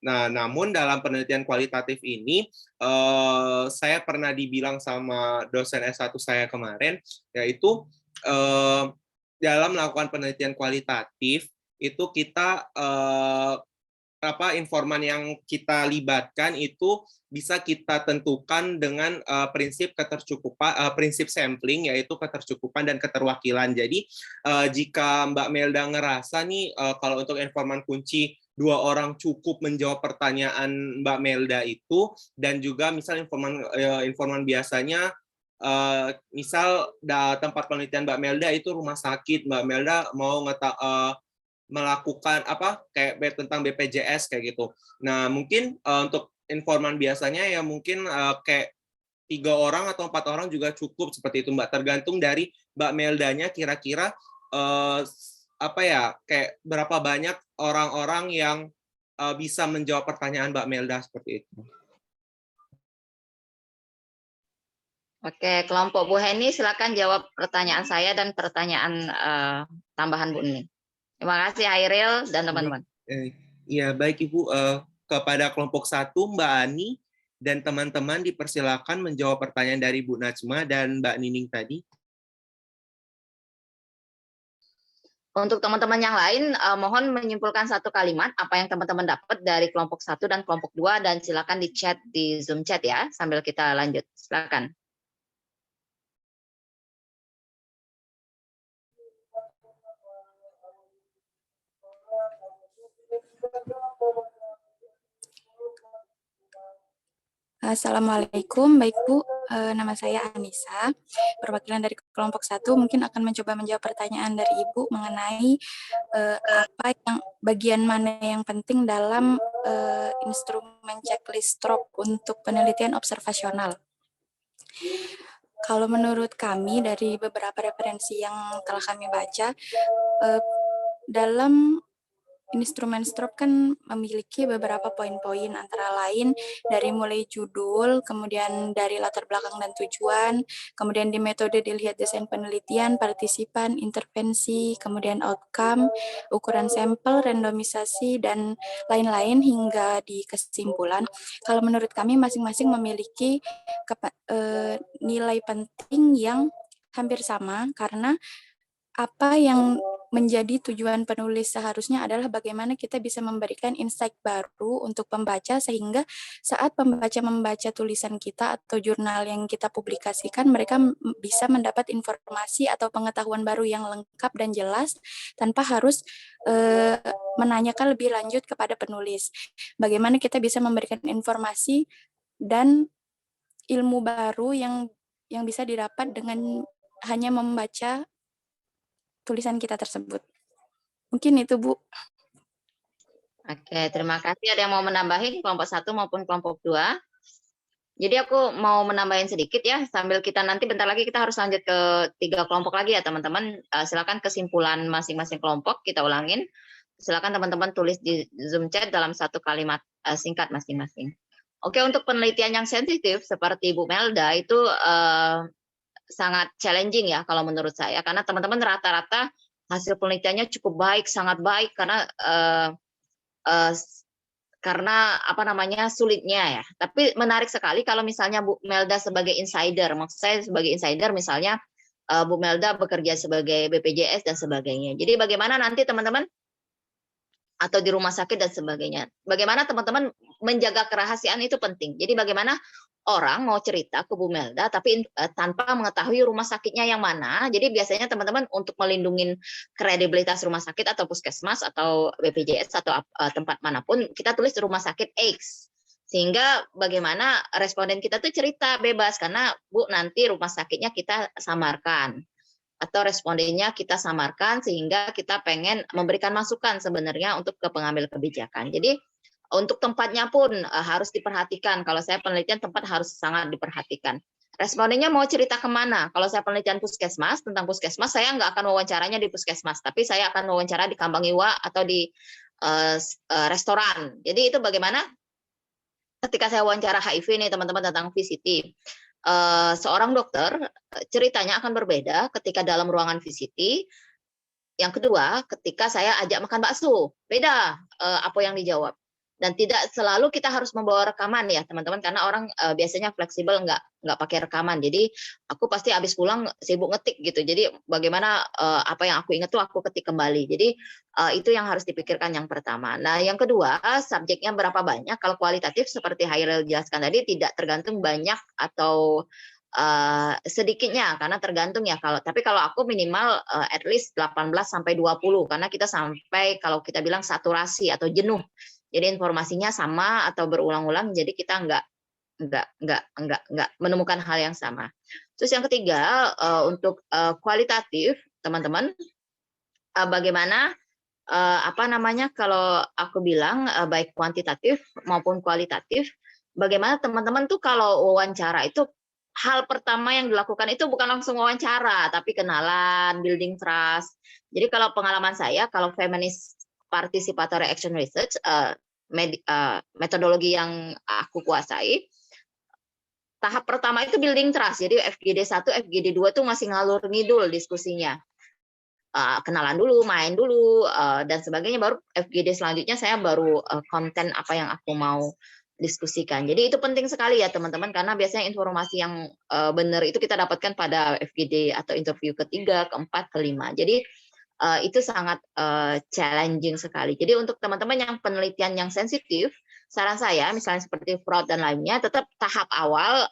Nah, namun dalam penelitian kualitatif ini, saya pernah dibilang sama dosen S1 saya kemarin, yaitu dalam melakukan penelitian kualitatif, itu kita informan yang kita libatkan itu bisa kita tentukan dengan prinsip sampling, yaitu ketercukupan dan keterwakilan. Jadi jika Mbak Melda ngerasa nih kalau untuk informan kunci 2 orang cukup menjawab pertanyaan Mbak Melda itu, dan juga misalnya informan biasanya misal tempat penelitian Mbak Melda itu rumah sakit, Mbak Melda mau melakukan kayak tentang BPJS kayak gitu. Nah, mungkin untuk informan biasanya ya mungkin kayak 3 orang atau 4 orang juga cukup seperti itu, Mbak. Tergantung dari Mbak Meldanya kira-kira kayak berapa banyak orang-orang yang bisa menjawab pertanyaan Mbak Melda seperti itu. Oke, kelompok Bu Heni silakan jawab pertanyaan saya dan pertanyaan tambahan Bu Nining. Terima kasih Hairil dan teman-teman. Iya, baik Ibu. Kepada kelompok 1 Mbak Ani dan teman-teman dipersilakan menjawab pertanyaan dari Bu Najma dan Mbak Nining tadi. Untuk teman-teman yang lain, mohon menyimpulkan satu kalimat apa yang teman-teman dapat dari kelompok 1 dan kelompok 2 dan silakan di chat di Zoom chat ya sambil kita lanjut. Silakan. Assalamualaikum, baik Bu. Nama saya Anissa, perwakilan dari kelompok 1 mungkin akan mencoba menjawab pertanyaan dari Ibu mengenai bagian mana yang penting dalam instrumen checklist STROP untuk penelitian observasional. Kalau menurut kami dari beberapa referensi yang telah kami baca, dalam instrumen STROP kan memiliki beberapa poin-poin, antara lain dari mulai judul, kemudian dari latar belakang dan tujuan, kemudian di metode dilihat desain penelitian, partisipan, intervensi, kemudian outcome, ukuran sampel, randomisasi, dan lain-lain hingga di kesimpulan. Kalau menurut kami masing-masing memiliki nilai penting yang hampir sama, karena apa yang menjadi tujuan penulis seharusnya adalah bagaimana kita bisa memberikan insight baru untuk pembaca, sehingga saat pembaca membaca tulisan kita atau jurnal yang kita publikasikan, mereka bisa mendapat informasi atau pengetahuan baru yang lengkap dan jelas tanpa harus menanyakan lebih lanjut kepada penulis. Bagaimana kita bisa memberikan informasi dan ilmu baru yang bisa didapat dengan hanya membaca tulisan kita tersebut. Mungkin itu, Bu. Oke, terima kasih. Ada yang mau menambahin kelompok 1 maupun kelompok 2? Jadi aku mau menambahin sedikit ya, sambil kita nanti bentar lagi kita harus lanjut ke 3 kelompok lagi ya teman-teman. Silakan kesimpulan masing-masing kelompok kita ulangin. Silakan teman-teman tulis di Zoom chat dalam satu kalimat singkat masing-masing. Oke, untuk penelitian yang sensitif seperti Bu Melda itu sangat challenging ya kalau menurut saya, karena teman-teman rata-rata hasil penelitiannya cukup baik, sangat baik, karena sulitnya ya. Tapi menarik sekali kalau misalnya Bu Melda sebagai insider, maksud saya sebagai insider misalnya Bu Melda bekerja sebagai BPJS dan sebagainya. Jadi bagaimana nanti teman-teman atau di rumah sakit dan sebagainya. Bagaimana teman-teman menjaga kerahasiaan itu penting. Jadi bagaimana orang mau cerita ke Bu Melda tapi tanpa mengetahui rumah sakitnya yang mana. Jadi biasanya teman-teman untuk melindungi kredibilitas rumah sakit atau puskesmas atau BPJS atau tempat manapun, kita tulis rumah sakit X. Sehingga bagaimana responden kita tuh cerita bebas, karena Bu nanti rumah sakitnya kita samarkan atau respondennya kita samarkan, sehingga kita pengen memberikan masukan sebenarnya untuk ke pengambil kebijakan. Jadi untuk tempatnya pun harus diperhatikan. Kalau saya penelitian tempat harus sangat diperhatikan. Respondennya mau cerita kemana? Kalau saya penelitian puskesmas, tentang puskesmas, saya nggak akan wawancaranya di puskesmas, tapi saya akan wawancara di Kambang Iwa atau di restoran. Jadi itu bagaimana ketika saya wawancara HIV nih teman-teman tentang VCT. Seorang dokter ceritanya akan berbeda ketika dalam ruangan VCT. Yang kedua, ketika saya ajak makan bakso, beda apa yang dijawab. Dan tidak selalu kita harus membawa rekaman ya teman-teman, karena orang biasanya fleksibel nggak pakai rekaman. Jadi aku pasti habis pulang sibuk ngetik gitu. Jadi bagaimana apa yang aku ingat tuh aku ketik kembali. Jadi itu yang harus dipikirkan yang pertama. Nah yang kedua, subjeknya berapa banyak. Kalau kualitatif seperti Hairil jelaskan tadi, tidak tergantung banyak atau sedikitnya, karena tergantung ya. Tapi kalau aku minimal at least 18 sampai 20, karena kita sampai kalau kita bilang saturasi atau jenuh. Jadi informasinya sama atau berulang-ulang, jadi kita nggak menemukan hal yang sama. Terus yang ketiga, untuk kualitatif, teman-teman, bagaimana kalau aku bilang baik kuantitatif maupun kualitatif, bagaimana teman-teman tuh kalau wawancara itu hal pertama yang dilakukan itu bukan langsung wawancara, tapi kenalan, building trust. Jadi kalau pengalaman saya, kalau feminist participatory action research, metodologi yang aku kuasai, tahap pertama itu building trust. Jadi FGD 1, FGD 2 tuh masih ngalur ngidul diskusinya. Kenalan dulu, main dulu, dan sebagainya, baru FGD selanjutnya saya baru konten apa yang aku mau diskusikan. Jadi itu penting sekali ya teman-teman, karena biasanya informasi yang benar itu kita dapatkan pada FGD atau interview ketiga, keempat, kelima. Jadi itu sangat challenging sekali. Jadi untuk teman-teman yang penelitian yang sensitif, saran saya misalnya seperti fraud dan lainnya, tetap tahap awal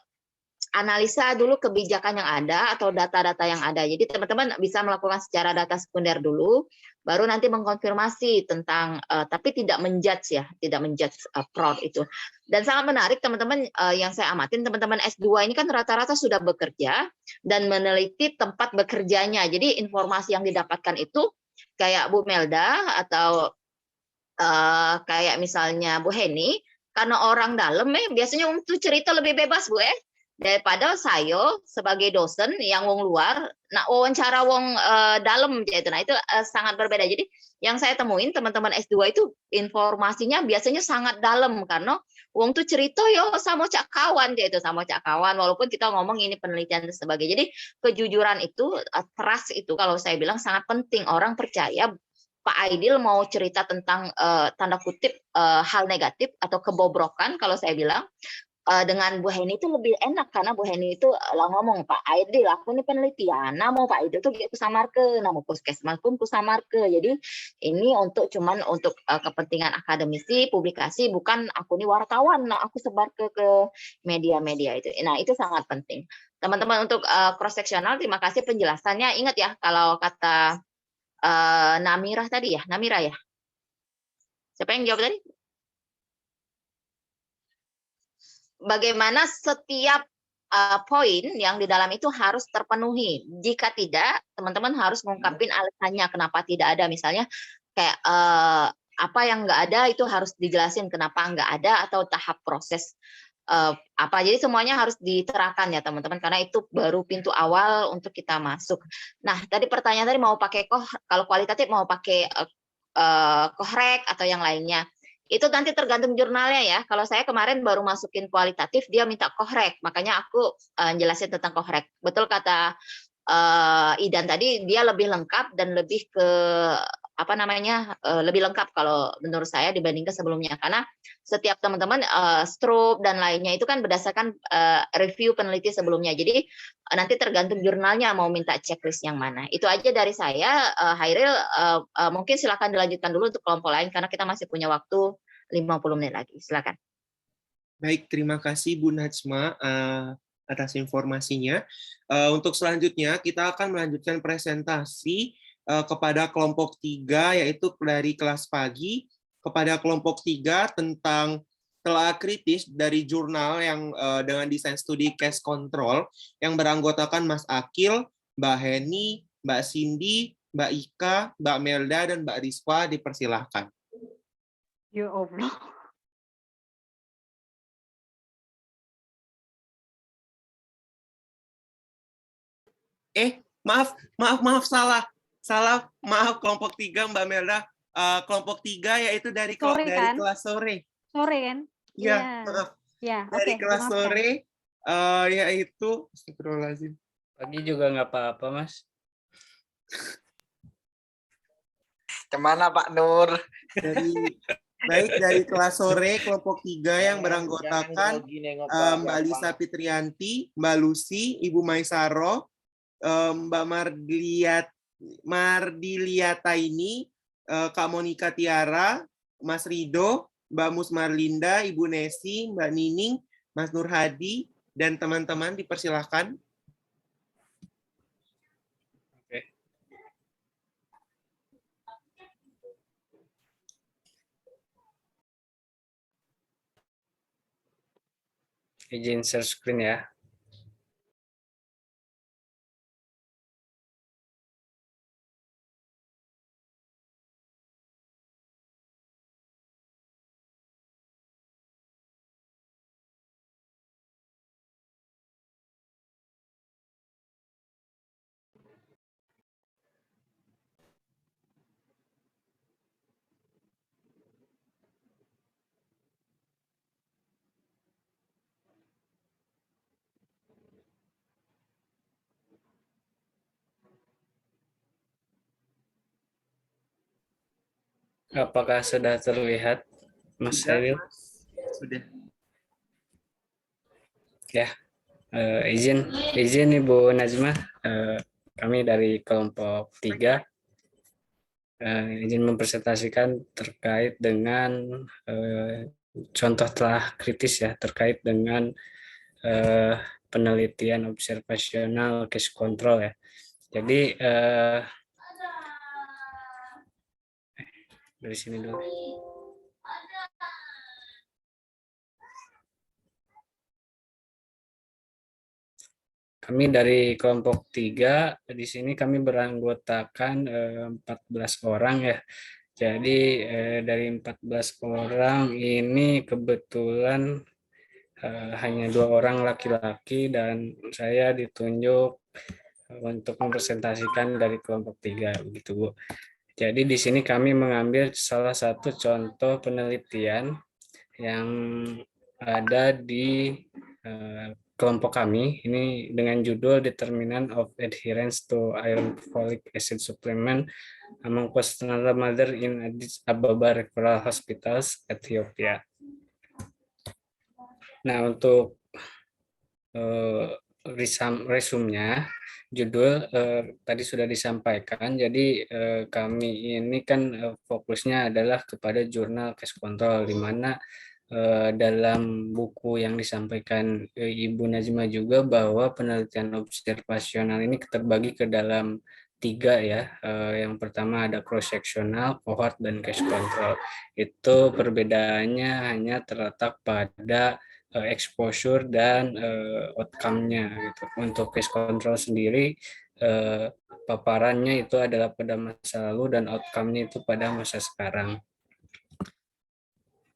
analisa dulu kebijakan yang ada atau data-data yang ada. Jadi teman-teman bisa melakukan secara data sekunder dulu, baru nanti mengkonfirmasi tentang, tapi tidak menjudge ya, tidak menjudge fraud itu. Dan sangat menarik teman-teman yang saya amatin, teman-teman S2 ini kan rata-rata sudah bekerja dan meneliti tempat bekerjanya. Jadi informasi yang didapatkan itu kayak Bu Melda atau kayak misalnya Bu Heni, karena orang dalam biasanya untuk cerita lebih bebas Bu daripada saya sebagai dosen yang wong luar, nah wawancara wong dalam gitu. Nah itu sangat berbeda. Jadi yang saya temuin teman-teman S2 itu informasinya biasanya sangat dalam, karena wong tuh cerita yo sama cak kawan gitu, sama cak kawan, walaupun kita ngomong ini penelitian dan sebagainya. Jadi kejujuran itu, trust itu kalau saya bilang sangat penting. Orang percaya Pak Aidil mau cerita tentang tanda kutip hal negatif atau kebobrokan, kalau saya bilang dengan Bu Heni itu lebih enak, karena Bu Heni itu lah ngomong, Pak Aidil aku ini penelitian, mau Pak Aidil tuh gitu samarke, mau puskesmas pun ku samarke. Jadi ini cuman untuk kepentingan akademisi, publikasi, bukan aku ini wartawan, nah aku sebar ke media-media itu. Nah itu sangat penting. Teman-teman untuk cross sectional, terima kasih penjelasannya. Ingat ya kalau kata Namirah tadi ya, Namirah ya. Siapa yang jawab tadi? Bagaimana setiap poin yang di dalam itu harus terpenuhi. Jika tidak, teman-teman harus mengungkapin alasannya kenapa tidak ada. Misalnya kayak apa yang nggak ada itu harus dijelasin kenapa nggak ada, atau tahap proses apa. Jadi semuanya harus diterangkan ya teman-teman, karena itu baru pintu awal untuk kita masuk. Nah tadi pertanyaan tadi mau pakai kalau kualitatif mau pakai kohrek atau yang lainnya. Itu nanti tergantung jurnalnya ya. Kalau saya kemarin baru masukin kualitatif, dia minta kohrek. Makanya aku jelasin tentang kohrek. Betul kata Idan tadi, dia lebih lengkap dan lebih ke lebih lengkap kalau menurut saya dibandingkan sebelumnya, karena setiap teman-teman stroke dan lainnya itu kan berdasarkan review peneliti sebelumnya. Jadi nanti tergantung jurnalnya mau minta checklist yang mana. Itu aja dari saya. Hairil, mungkin silakan dilanjutkan dulu untuk kelompok lain karena kita masih punya waktu 50 menit lagi. Silakan. Baik, terima kasih Bu Najma atas informasinya. Untuk selanjutnya kita akan melanjutkan presentasi kepada kelompok 3, yaitu dari kelas pagi, kepada kelompok 3 tentang telaah kritis dari jurnal yang dengan desain studi case control yang beranggotakan Mas Akil, Mbak Heni, Mbak Cindy, Mbak Ika, Mbak Melda, dan Mbak Riswa. Dipersilahkan. Ya Allah. Maaf, salah, maaf, kelompok 3 Mbak Melda, kelompok 3 yaitu dari kan? kelas sore. Sore kan? Iya, maaf. Ya, Dari kelas sore, yaitu, astagfirullahaladzim. Pagi juga nggak apa-apa, Mas. Kemana Pak Nur? Dari kelas sore, kelompok 3 yang beranggotakan Mbak Lisa Fitrianti, Mbak Lucy, Ibu Maisaro, Mbak Mardiliata ini, Kak Monika Tiara, Mas Rido, Mbak Musmarlinda, Ibu Nesi, Mbak Nining, Mas Nur Hadi, dan teman-teman dipersilahkan. Oke. Izin share screen ya. Apakah sudah terlihat, Mas Sudah, Hairil? Mas. Sudah. Ya, izin Ibu Najma, kami dari kelompok 3 izin mempresentasikan terkait dengan contoh telah kritis ya terkait dengan penelitian observasional case control ya. Jadi dari sini dulu. Kami dari kelompok 3, di sini kami beranggotakan 14 orang ya. Jadi dari 14 orang ini kebetulan hanya 2 orang laki-laki dan saya ditunjuk untuk mempresentasikan dari kelompok 3 begitu Bu. Jadi di sini kami mengambil salah satu contoh penelitian yang ada di kelompok kami ini dengan judul Determinant of Adherence to Iron Folic Acid Supplement among Postnatal Mother in Addis Ababa Referral Hospitals, Ethiopia. Nah, untuk resumnya, judul tadi sudah disampaikan. Jadi kami ini kan fokusnya adalah kepada jurnal case control, di mana dalam buku yang disampaikan Ibu Najma juga bahwa penelitian observasional ini terbagi ke dalam 3 ya. Yang pertama ada cross sectional, cohort, dan case control. Itu perbedaannya hanya terletak pada exposure dan outcome-nya gitu. Untuk case control sendiri paparannya itu adalah pada masa lalu dan outcome-nya itu pada masa sekarang.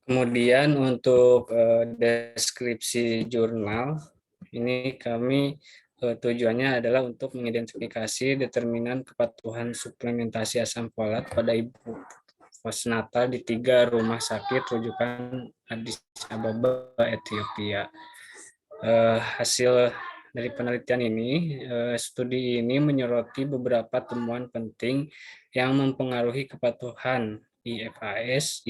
Kemudian untuk deskripsi jurnal, ini kami tujuannya adalah untuk mengidentifikasi determinan kepatuhan suplementasi asam folat pada ibu postnatal di 3 rumah sakit rujukan Addis Ababa, Ethiopia. Hasil dari penelitian ini, studi ini menyoroti beberapa temuan penting yang mempengaruhi kepatuhan IFAS,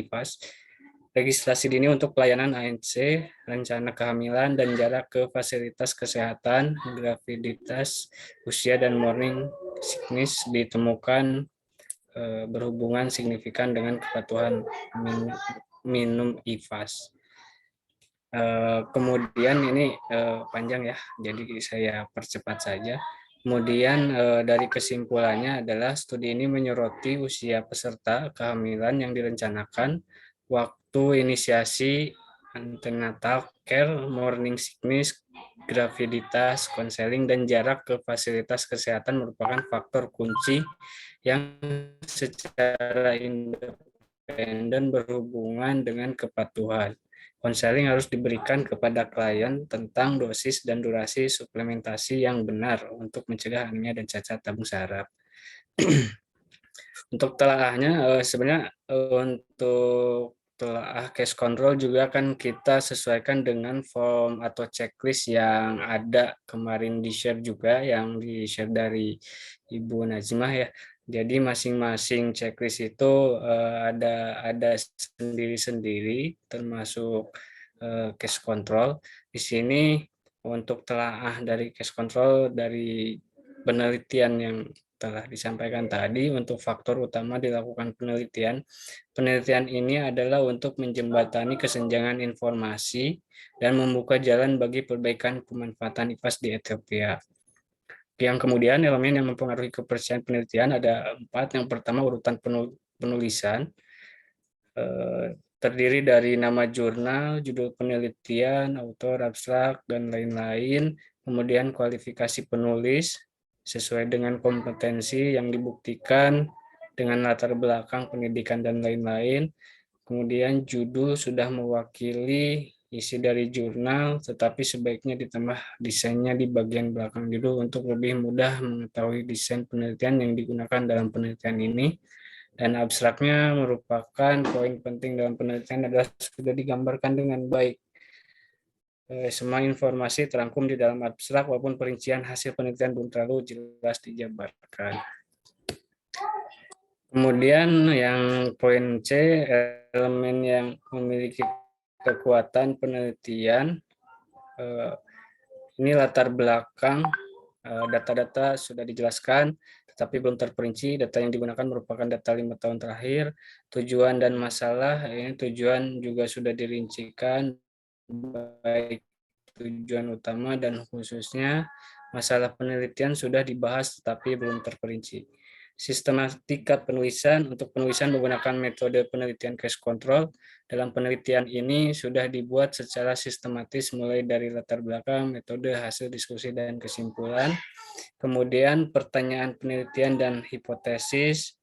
registrasi dini untuk pelayanan ANC, rencana kehamilan, dan jarak ke fasilitas kesehatan, graviditas, usia, dan morning sickness ditemukan berhubungan signifikan dengan kepatuhan minum IFAS. Kemudian ini panjang ya, jadi saya percepat saja. Kemudian dari kesimpulannya adalah studi ini menyoroti usia peserta kehamilan yang direncanakan, waktu inisiasi antenatal care, morning sickness, graviditas, konseling, dan jarak ke fasilitas kesehatan merupakan faktor kunci yang secara independen berhubungan dengan kepatuhan. Konseling harus diberikan kepada klien tentang dosis dan durasi suplementasi yang benar untuk mencegah anemia dan cacat tabung saraf. Untuk telaahnya sebenarnya untuk telaah case control juga kan kita sesuaikan dengan form atau checklist yang ada kemarin di-share juga, yang di-share dari Ibu Najmah ya. Jadi masing-masing checklist itu ada sendiri-sendiri termasuk case control. Di sini untuk telaah dari case control dari penelitian yang telah disampaikan tadi, untuk faktor utama dilakukan penelitian. Penelitian ini adalah untuk menjembatani kesenjangan informasi dan membuka jalan bagi perbaikan pemanfaatan IFAS di Ethiopia. Yang kemudian elemen yang mempengaruhi kepercayaan penelitian ada 4. Yang pertama urutan penulisan, terdiri dari nama jurnal, judul penelitian, autor, abstrak, dan lain-lain. Kemudian kualifikasi penulis sesuai dengan kompetensi yang dibuktikan dengan latar belakang pendidikan dan lain-lain. Kemudian judul sudah mewakili isi dari jurnal, tetapi sebaiknya ditambah desainnya di bagian belakang judul untuk lebih mudah mengetahui desain penelitian yang digunakan dalam penelitian ini. Dan abstraknya merupakan poin penting dalam penelitian adalah sudah digambarkan dengan baik. Semua informasi terangkum di dalam abstrak walaupun perincian hasil penelitian belum terlalu jelas dijabarkan. Kemudian yang poin C, elemen yang memiliki kekuatan penelitian. Ini latar belakang, data-data sudah dijelaskan, tetapi belum terperinci. Data yang digunakan merupakan data 5 tahun terakhir. Tujuan dan masalah, ini tujuan juga sudah dirincikan, baik tujuan utama dan khususnya. Masalah penelitian sudah dibahas, tetapi belum terperinci. Sistematika penulisan, untuk penulisan menggunakan metode penelitian case control. Dalam penelitian ini sudah dibuat secara sistematis mulai dari latar belakang, metode, hasil diskusi, dan kesimpulan. Kemudian pertanyaan penelitian dan hipotesis.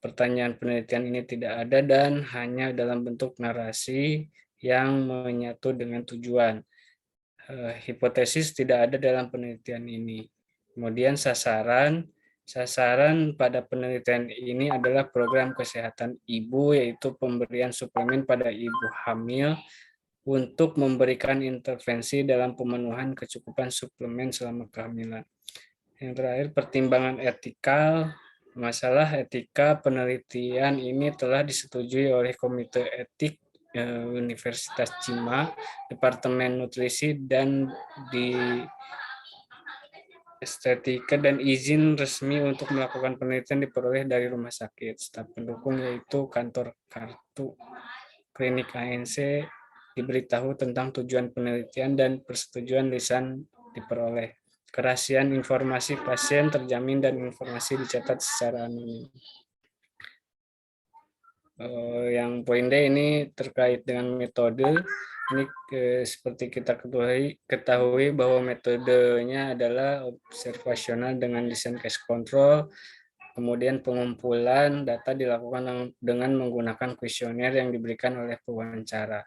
Pertanyaan penelitian ini tidak ada dan hanya dalam bentuk narasi yang menyatu dengan tujuan. Hipotesis tidak ada dalam penelitian ini. Kemudian sasaran pada penelitian ini adalah program kesehatan ibu, yaitu pemberian suplemen pada ibu hamil untuk memberikan intervensi dalam pemenuhan kecukupan suplemen selama kehamilan. Yang terakhir, pertimbangan etikal. Masalah etika penelitian ini telah disetujui oleh Komite Etik Universitas Cima, Departemen Nutrisi, dan di estetika, dan izin resmi untuk melakukan penelitian diperoleh dari rumah sakit. Staf pendukung yaitu kantor kartu klinik ANC diberitahu tentang tujuan penelitian dan persetujuan lisan diperoleh. Kerahasiaan informasi pasien terjamin dan informasi dicatat secara anonim. Yang poin D ini terkait dengan metode. Ini seperti kita ketahui bahwa metodenya adalah observasional dengan desain case control. Kemudian pengumpulan data dilakukan dengan menggunakan kuesioner yang diberikan oleh pewawancara.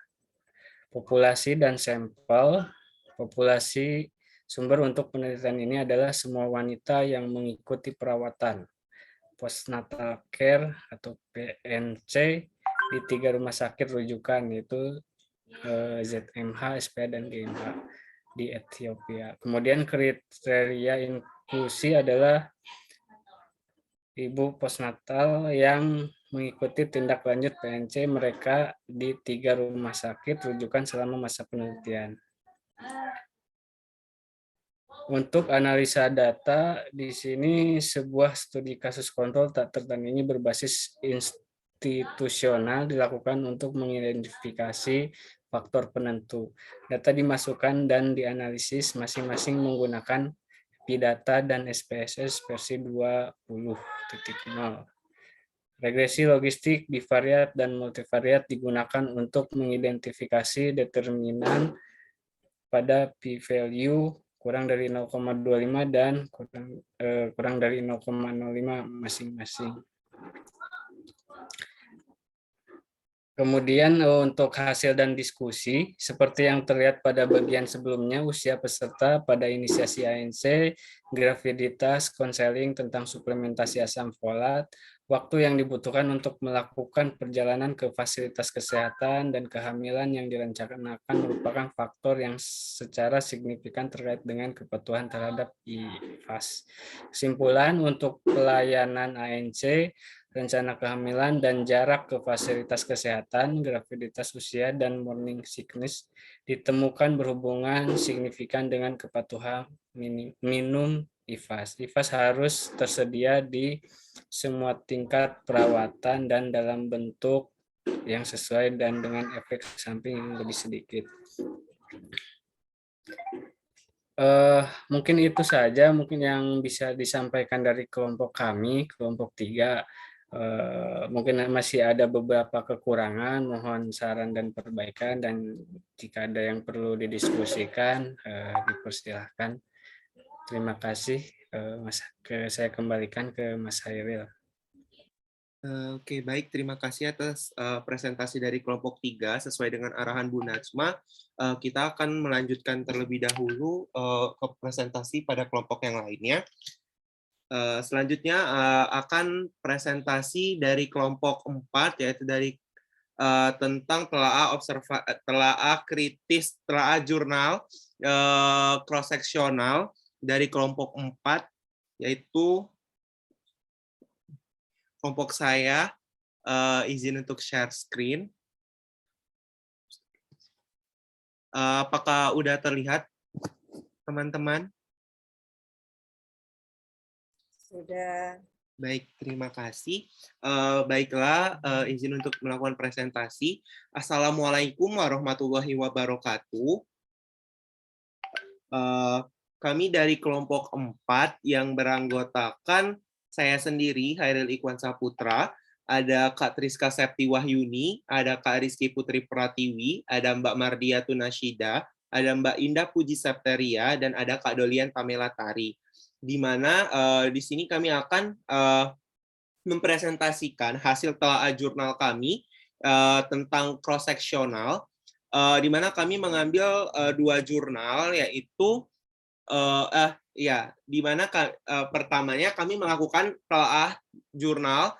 Populasi dan sampel. Populasi sumber untuk penelitian ini adalah semua wanita yang mengikuti perawatan postnatal care atau PNC di 3 rumah sakit rujukan, yaitu ZMH, SPA, dan GMH di Ethiopia. Kemudian kriteria inklusi adalah ibu postnatal yang mengikuti tindak lanjut PNC mereka di 3 rumah sakit rujukan selama masa penelitian. Untuk analisa data, di sini sebuah studi kasus kontrol tak tertandingi berbasis institusional dilakukan untuk mengidentifikasi faktor penentu. Data dimasukkan dan dianalisis masing-masing menggunakan PIDATA dan SPSS versi 20.0. Regresi logistik bivariat dan multivariat digunakan untuk mengidentifikasi determinan pada p-value kurang dari 0,25 dan kurang dari 0,05 masing-masing. Kemudian untuk hasil dan diskusi, seperti yang terlihat pada bagian sebelumnya, usia peserta pada inisiasi ANC, graviditas, konseling tentang suplementasi asam folat, waktu yang dibutuhkan untuk melakukan perjalanan ke fasilitas kesehatan dan kehamilan yang direncanakan merupakan faktor yang secara signifikan terkait dengan kepatuhan terhadap IFAS. Kesimpulan, untuk pelayanan ANC, rencana kehamilan dan jarak ke fasilitas kesehatan, graviditas usia, dan morning sickness ditemukan berhubungan signifikan dengan kepatuhan minum IFAS. IFAS harus tersedia di semua tingkat perawatan dan dalam bentuk yang sesuai dan dengan efek samping yang lebih sedikit. Mungkin itu saja mungkin yang bisa disampaikan dari kelompok kami, kelompok 3. Mungkin masih ada beberapa kekurangan, mohon saran dan perbaikan, dan jika ada yang perlu didiskusikan, dipersilahkan. Terima kasih. Saya kembalikan ke Mas Hairil. Oke, baik. Terima kasih atas presentasi dari kelompok 3 sesuai dengan arahan Bu Najma. Kita akan melanjutkan terlebih dahulu ke presentasi pada kelompok yang lainnya. Selanjutnya akan presentasi dari kelompok 4, yaitu dari tentang telaah kritis, telaah jurnal cross-seksional dari kelompok 4, yaitu kelompok saya izin untuk share screen. Apakah udah terlihat, teman-teman? Sudah. Baik, terima kasih. Baiklah, izin untuk melakukan presentasi. Assalamualaikum warahmatullahi wabarakatuh. Kami dari kelompok 4 yang beranggotakan saya sendiri, Hairil Ikhwan Saputra, ada Kak Triska Septi Wahyuni, ada Kak Rizky Putri Pratiwi, ada Mbak Mardiatu Nasyida, ada Mbak Indah Puji Septeria, dan ada Kak Dolian Pamela Tari. Di mana di sini kami akan mempresentasikan hasil telaah jurnal kami tentang cross-sectional, di mana kami mengambil 2 jurnal, yaitu di mana pertamanya kami melakukan telaah jurnal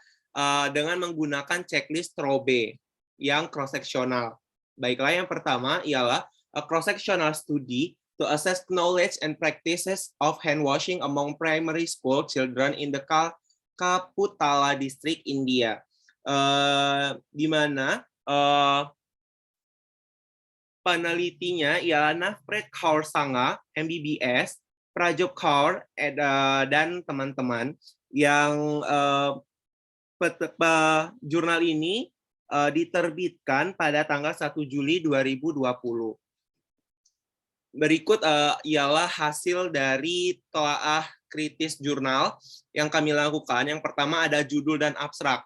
dengan menggunakan checklist Trobe yang cross-sectional. Baiklah, yang pertama ialah a cross-sectional study to assess knowledge and practices of hand washing among primary school children in the Kapurthala District, India. Di mana penelitinya ialah Navpreet Kaur Sangha, MBBS, Prajop Kaur, dan teman-teman yang jurnal ini diterbitkan pada tanggal 1 Juli 2020. Berikut ialah hasil dari telaah kritis jurnal yang kami lakukan. Yang pertama ada judul dan abstrak.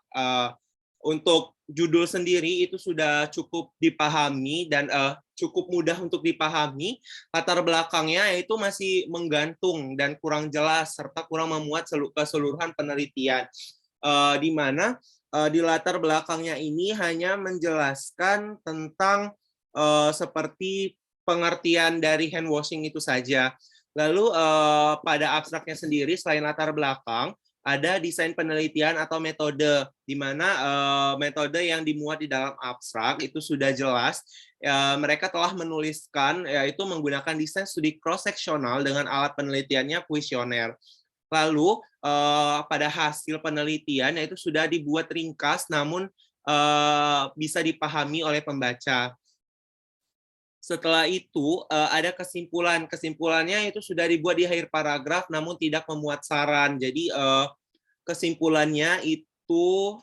Untuk judul sendiri itu sudah cukup dipahami dan cukup mudah untuk dipahami. Latar belakangnya itu masih menggantung dan kurang jelas serta kurang memuat keseluruhan penelitian. Di mana di latar belakangnya ini hanya menjelaskan tentang seperti pengertian dari hand washing itu saja. Lalu pada abstraknya sendiri selain latar belakang, ada desain penelitian atau metode, di mana metode yang dimuat di dalam abstrak itu sudah jelas. Mereka telah menuliskan, yaitu menggunakan desain studi cross-sectional dengan alat penelitiannya kuesioner. Lalu pada hasil penelitian yaitu sudah dibuat ringkas, namun bisa dipahami oleh pembaca. Setelah itu ada kesimpulan. Kesimpulannya itu sudah dibuat di akhir paragraf namun tidak memuat saran. Jadi kesimpulannya itu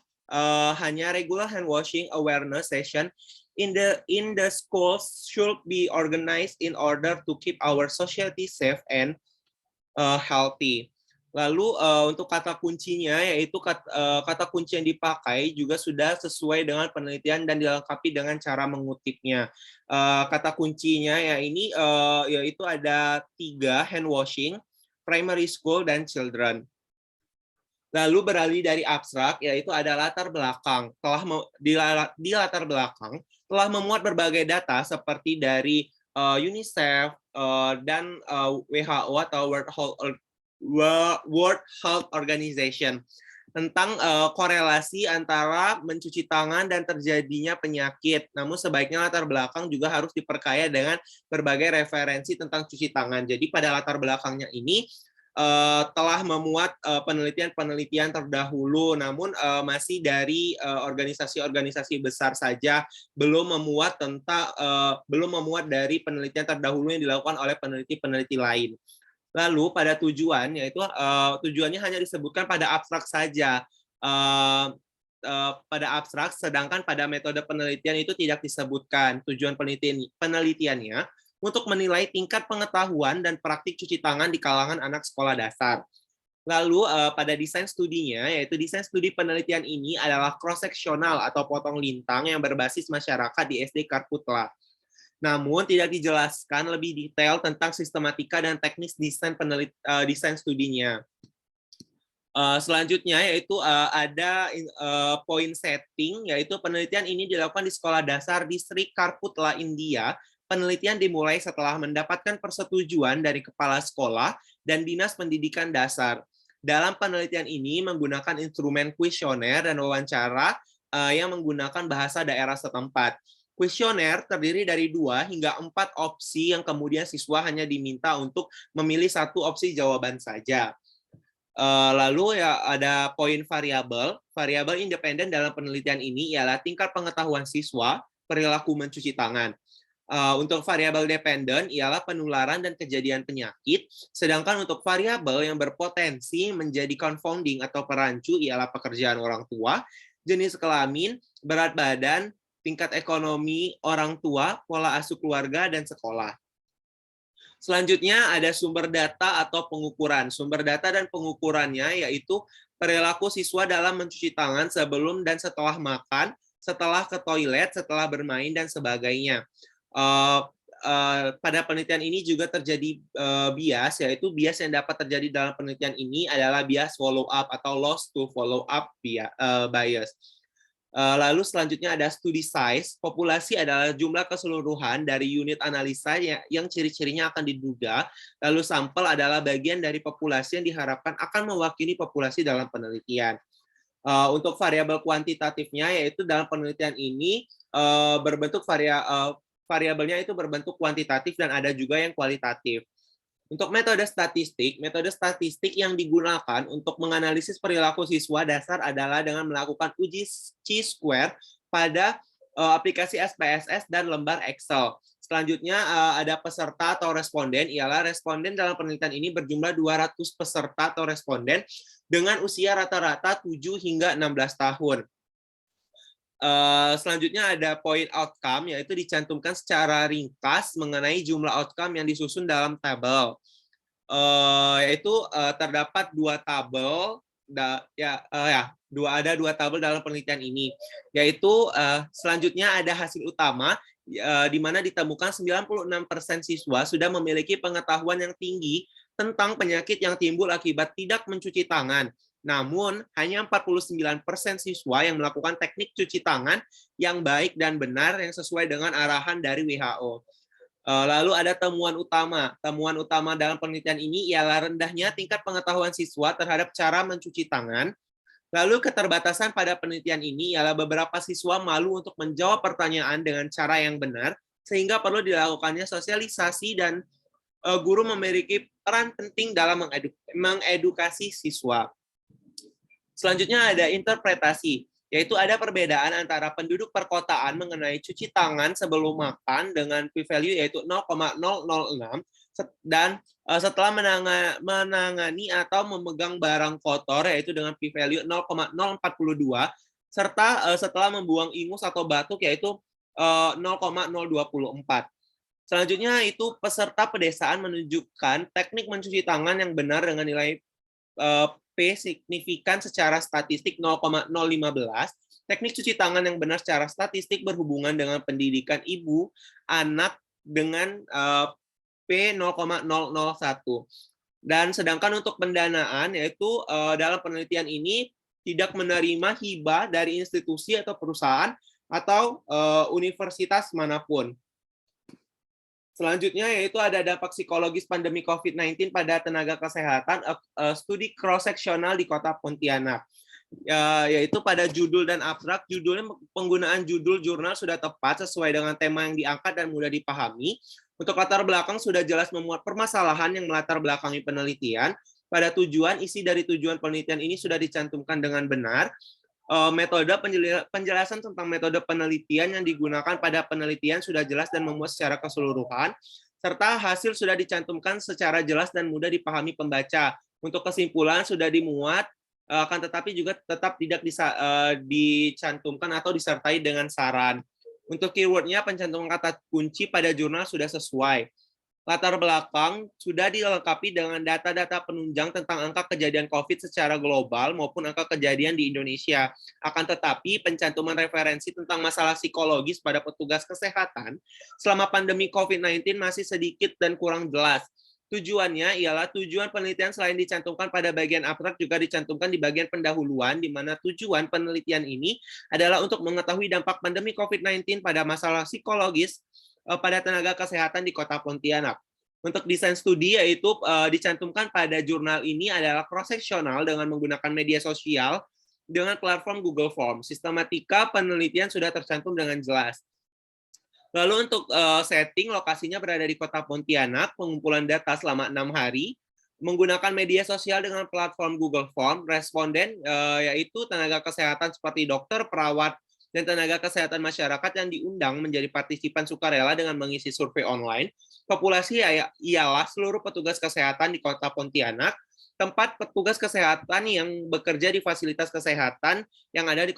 hanya regular hand washing awareness session in the schools should be organized in order to keep our society safe and healthy. Lalu untuk kata kuncinya, yaitu kata kunci yang dipakai juga sudah sesuai dengan penelitian dan dilengkapi dengan cara mengutipnya. Kata kuncinya yaitu ada 3, hand washing, primary school, dan children. Lalu beralih dari abstrak, yaitu ada latar belakang. Di latar belakang telah memuat berbagai data seperti dari UNICEF dan WHO atau World Health Organization tentang korelasi antara mencuci tangan dan terjadinya penyakit. Namun sebaiknya latar belakang juga harus diperkaya dengan berbagai referensi tentang cuci tangan. Jadi pada latar belakangnya ini telah memuat penelitian-penelitian terdahulu, namun masih dari organisasi-organisasi besar saja, belum memuat dari penelitian terdahulu yang dilakukan oleh peneliti-peneliti lain. Lalu pada tujuan, yaitu tujuannya hanya disebutkan pada abstrak saja, pada abstrak, sedangkan pada metode penelitian itu tidak disebutkan. Tujuan penelitiannya untuk menilai tingkat pengetahuan dan praktik cuci tangan di kalangan anak sekolah dasar. Lalu pada desain studinya, yaitu desain studi penelitian ini adalah cross-sectional atau potong lintang yang berbasis masyarakat di SD Karputla. Namun tidak dijelaskan lebih detail tentang sistematika dan teknis desain studinya. Selanjutnya yaitu ada point setting, yaitu penelitian ini dilakukan di sekolah dasar distrik Karputla, India. Penelitian dimulai setelah mendapatkan persetujuan dari kepala sekolah dan dinas pendidikan dasar. Dalam penelitian ini menggunakan instrumen kuesioner dan wawancara yang menggunakan bahasa daerah setempat. Kuesioner terdiri dari 2 hingga 4 opsi yang kemudian siswa hanya diminta untuk memilih 1 opsi jawaban saja. Lalu ya ada poin variabel. Variabel independen dalam penelitian ini ialah tingkat pengetahuan siswa perilaku mencuci tangan. Untuk variabel dependen ialah penularan dan kejadian penyakit, sedangkan untuk variabel yang berpotensi menjadi confounding atau perancu ialah pekerjaan orang tua, jenis kelamin, berat badan, tingkat ekonomi orang tua, pola asuh keluarga, dan sekolah. Selanjutnya ada sumber data atau pengukuran. Sumber data dan pengukurannya yaitu perilaku siswa dalam mencuci tangan sebelum dan setelah makan, setelah ke toilet, setelah bermain, dan sebagainya. Pada penelitian ini juga terjadi bias, yaitu bias yang dapat terjadi dalam penelitian ini adalah bias follow up atau loss to follow up bias. Lalu selanjutnya ada studi size. Populasi adalah jumlah keseluruhan dari unit analisa yang ciri-cirinya akan diduga. Lalu sampel adalah bagian dari populasi yang diharapkan akan mewakili populasi dalam penelitian. Untuk variabel kuantitatifnya, yaitu dalam penelitian ini berbentuk variabelnya itu berbentuk kuantitatif dan ada juga yang kualitatif. Untuk metode statistik yang digunakan untuk menganalisis perilaku siswa dasar adalah dengan melakukan uji chi-square pada aplikasi SPSS dan lembar Excel. Selanjutnya ada peserta atau responden, ialah responden dalam penelitian ini berjumlah 200 peserta atau responden dengan usia rata-rata 7 hingga 16 tahun. Selanjutnya ada poin outcome, yaitu dicantumkan secara ringkas mengenai jumlah outcome yang disusun dalam tabel. Yaitu terdapat dua tabel, ada dua tabel dalam penelitian ini. Yaitu selanjutnya ada hasil utama, di mana ditemukan 96% siswa sudah memiliki pengetahuan yang tinggi tentang penyakit yang timbul akibat tidak mencuci tangan. Namun, hanya 49% siswa yang melakukan teknik cuci tangan yang baik dan benar yang sesuai dengan arahan dari WHO. Lalu ada temuan utama. Temuan utama dalam penelitian ini ialah rendahnya tingkat pengetahuan siswa terhadap cara mencuci tangan. Lalu keterbatasan pada penelitian ini ialah beberapa siswa malu untuk menjawab pertanyaan dengan cara yang benar, sehingga perlu dilakukannya sosialisasi dan guru memiliki peran penting dalam mengedukasi siswa. Selanjutnya ada interpretasi, yaitu ada perbedaan antara penduduk perkotaan mengenai cuci tangan sebelum makan dengan p-value yaitu 0,006 dan setelah menangani atau memegang barang kotor yaitu dengan p-value 0,042 serta setelah membuang ingus atau batuk yaitu 0,024. Selanjutnya itu peserta pedesaan menunjukkan teknik mencuci tangan yang benar dengan nilai P signifikan secara statistik 0,015. Teknik cuci tangan yang benar secara statistik berhubungan dengan pendidikan ibu, anak dengan P 0,001. Dan sedangkan untuk pendanaan, yaitu dalam penelitian ini tidak menerima hibah dari institusi atau perusahaan atau universitas manapun. Selanjutnya yaitu ada dampak psikologis pandemi COVID-19 pada tenaga kesehatan, studi cross-seksional di Kota Pontianak. Yaitu pada judul dan abstrak, judulnya penggunaan judul jurnal sudah tepat sesuai dengan tema yang diangkat dan mudah dipahami. Untuk latar belakang sudah jelas memuat permasalahan yang melatar belakangi penelitian. Pada tujuan, isi dari tujuan penelitian ini sudah dicantumkan dengan benar. Metode penjelasan tentang metode penelitian yang digunakan pada penelitian sudah jelas dan memuat secara keseluruhan, serta hasil sudah dicantumkan secara jelas dan mudah dipahami pembaca. Untuk kesimpulan sudah dimuat, akan tetapi juga tetap tidak dicantumkan atau disertai dengan saran. Untuk keywordnya, pencantuman kata kunci pada jurnal sudah sesuai. Latar belakang sudah dilengkapi dengan data-data penunjang tentang angka kejadian COVID secara global maupun angka kejadian di Indonesia. Akan tetapi, pencantuman referensi tentang masalah psikologis pada petugas kesehatan selama pandemi COVID-19 masih sedikit dan kurang jelas. Tujuannya ialah tujuan penelitian selain dicantumkan pada bagian abstrak juga dicantumkan di bagian pendahuluan, di mana tujuan penelitian ini adalah untuk mengetahui dampak pandemi COVID-19 pada masalah psikologis pada tenaga kesehatan di Kota Pontianak. Untuk desain studi yaitu dicantumkan pada jurnal ini adalah cross-seksional dengan menggunakan media sosial dengan platform Google Form. Sistematika penelitian sudah tercantum dengan jelas. Lalu untuk setting, lokasinya berada di Kota Pontianak, pengumpulan data selama 6 hari. menggunakan media sosial dengan platform Google Form, responden yaitu tenaga kesehatan seperti dokter, perawat, dan tenaga kesehatan masyarakat yang diundang menjadi partisipan sukarela dengan mengisi survei online. Populasi ialah seluruh petugas kesehatan di Kota Pontianak, tempat petugas kesehatan yang bekerja di fasilitas kesehatan yang ada di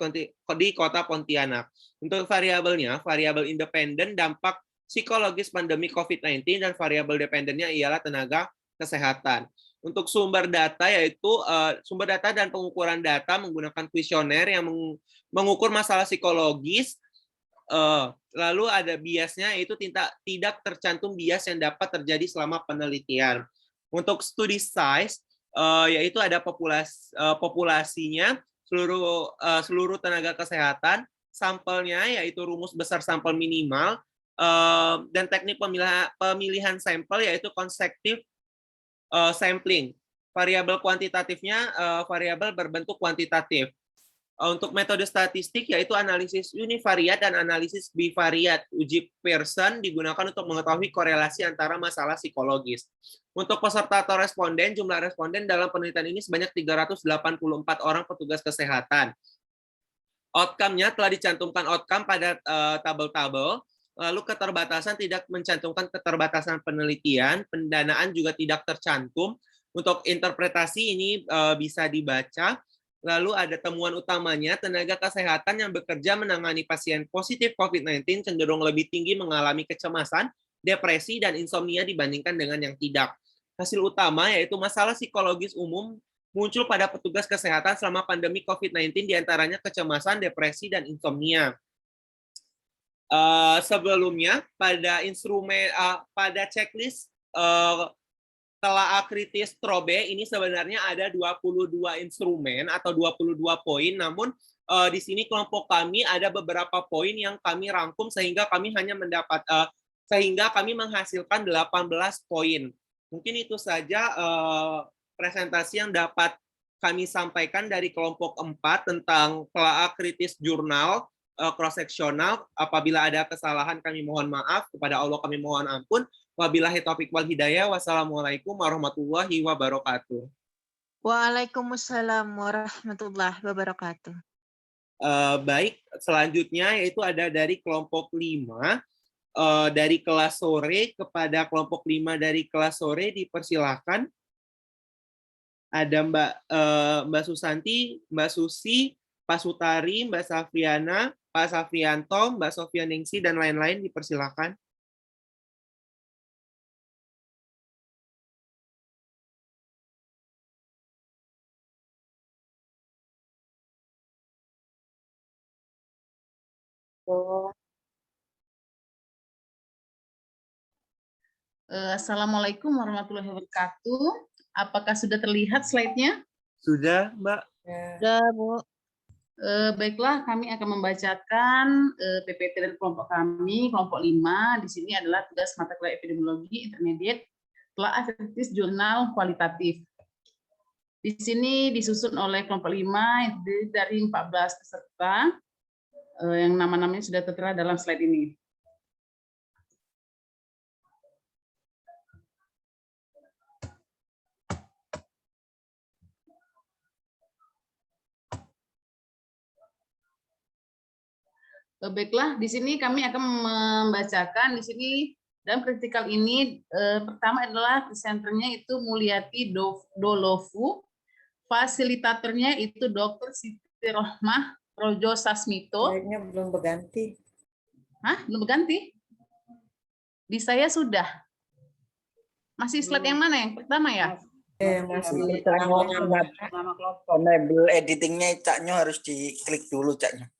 Kota Pontianak. Untuk variabelnya, variabel independen dampak psikologis pandemi COVID-19 dan variabel dependennya ialah tenaga kesehatan. Untuk sumber data yaitu sumber data dan pengukuran data menggunakan kuesioner yang mengukur masalah psikologis. Lalu ada biasnya yaitu tidak tercantum bias yang dapat terjadi selama penelitian. Untuk studi size yaitu ada populasinya seluruh tenaga kesehatan, sampelnya yaitu rumus besar sampel minimal, dan teknik pemilihan sampel yaitu consecutive sampling. Variabel kuantitatifnya variabel berbentuk kuantitatif. Untuk metode statistik yaitu analisis univariat dan analisis bivariat. Uji Pearson digunakan untuk mengetahui korelasi antara masalah psikologis. Untuk peserta atau responden, jumlah responden dalam penelitian ini sebanyak 384 orang petugas kesehatan. Outcome-nya telah dicantumkan outcome pada tabel-tabel. Lalu keterbatasan tidak mencantumkan keterbatasan penelitian, pendanaan juga tidak tercantum. Untuk interpretasi ini bisa dibaca. Lalu ada temuan utamanya, tenaga kesehatan yang bekerja menangani pasien positif COVID-19 cenderung lebih tinggi mengalami kecemasan, depresi, dan insomnia dibandingkan dengan yang tidak. Hasil utama yaitu masalah psikologis umum muncul pada petugas kesehatan selama pandemi COVID-19, diantaranya kecemasan, depresi, dan insomnia. Sebelumnya pada checklist telaah kritis TROBE ini sebenarnya ada 22 instrumen atau 22 poin, namun di sini kelompok kami ada beberapa poin yang kami rangkum sehingga kami menghasilkan 18 poin. Mungkin itu saja presentasi yang dapat kami sampaikan dari kelompok 4 tentang telaah kritis jurnal cross-seksional. Apabila ada kesalahan kami mohon maaf, kepada Allah kami mohon ampun. Wabillahi taufiq wal hidayah. Wassalamualaikum warahmatullahi wabarakatuh. Waalaikumsalam warahmatullahi wabarakatuh. Baik, selanjutnya yaitu ada dari kelompok 5 dari kelas sore kepada kelompok 5 dari kelas sore, dipersilakan. Ada Mbak Susanti, Mbak Susi, Pak Sutari, Mbak Safriana, Pak Safrianto, Mbak Sofia Ningsi, dan lain-lain, dipersilakan. Assalamualaikum warahmatullahi wabarakatuh. Apakah sudah terlihat slide-nya? Sudah, Mbak. Sudah, Bu. Baiklah, kami akan membacakan PPT dari kelompok kami, kelompok 5. Di sini adalah tugas mata kuliah epidemiologi intermediate, telaah kritis jurnal kualitatif. Di sini disusun oleh kelompok 5 dari 14 peserta yang nama-namanya sudah tertera dalam slide ini. Baiklah, di sini kami akan membacakan di sini dalam kritikal ini pertama adalah presenternya itu Mulyati Dolofu, fasilitatornya itu Dr. Siti Rohmah Rojo Sasmito. Slide-nya belum berganti. Hah? Belum berganti? Di saya sudah. Masih slide yang mana? Yang pertama ya? Masih enable editingnya, caknya harus diklik dulu caknya.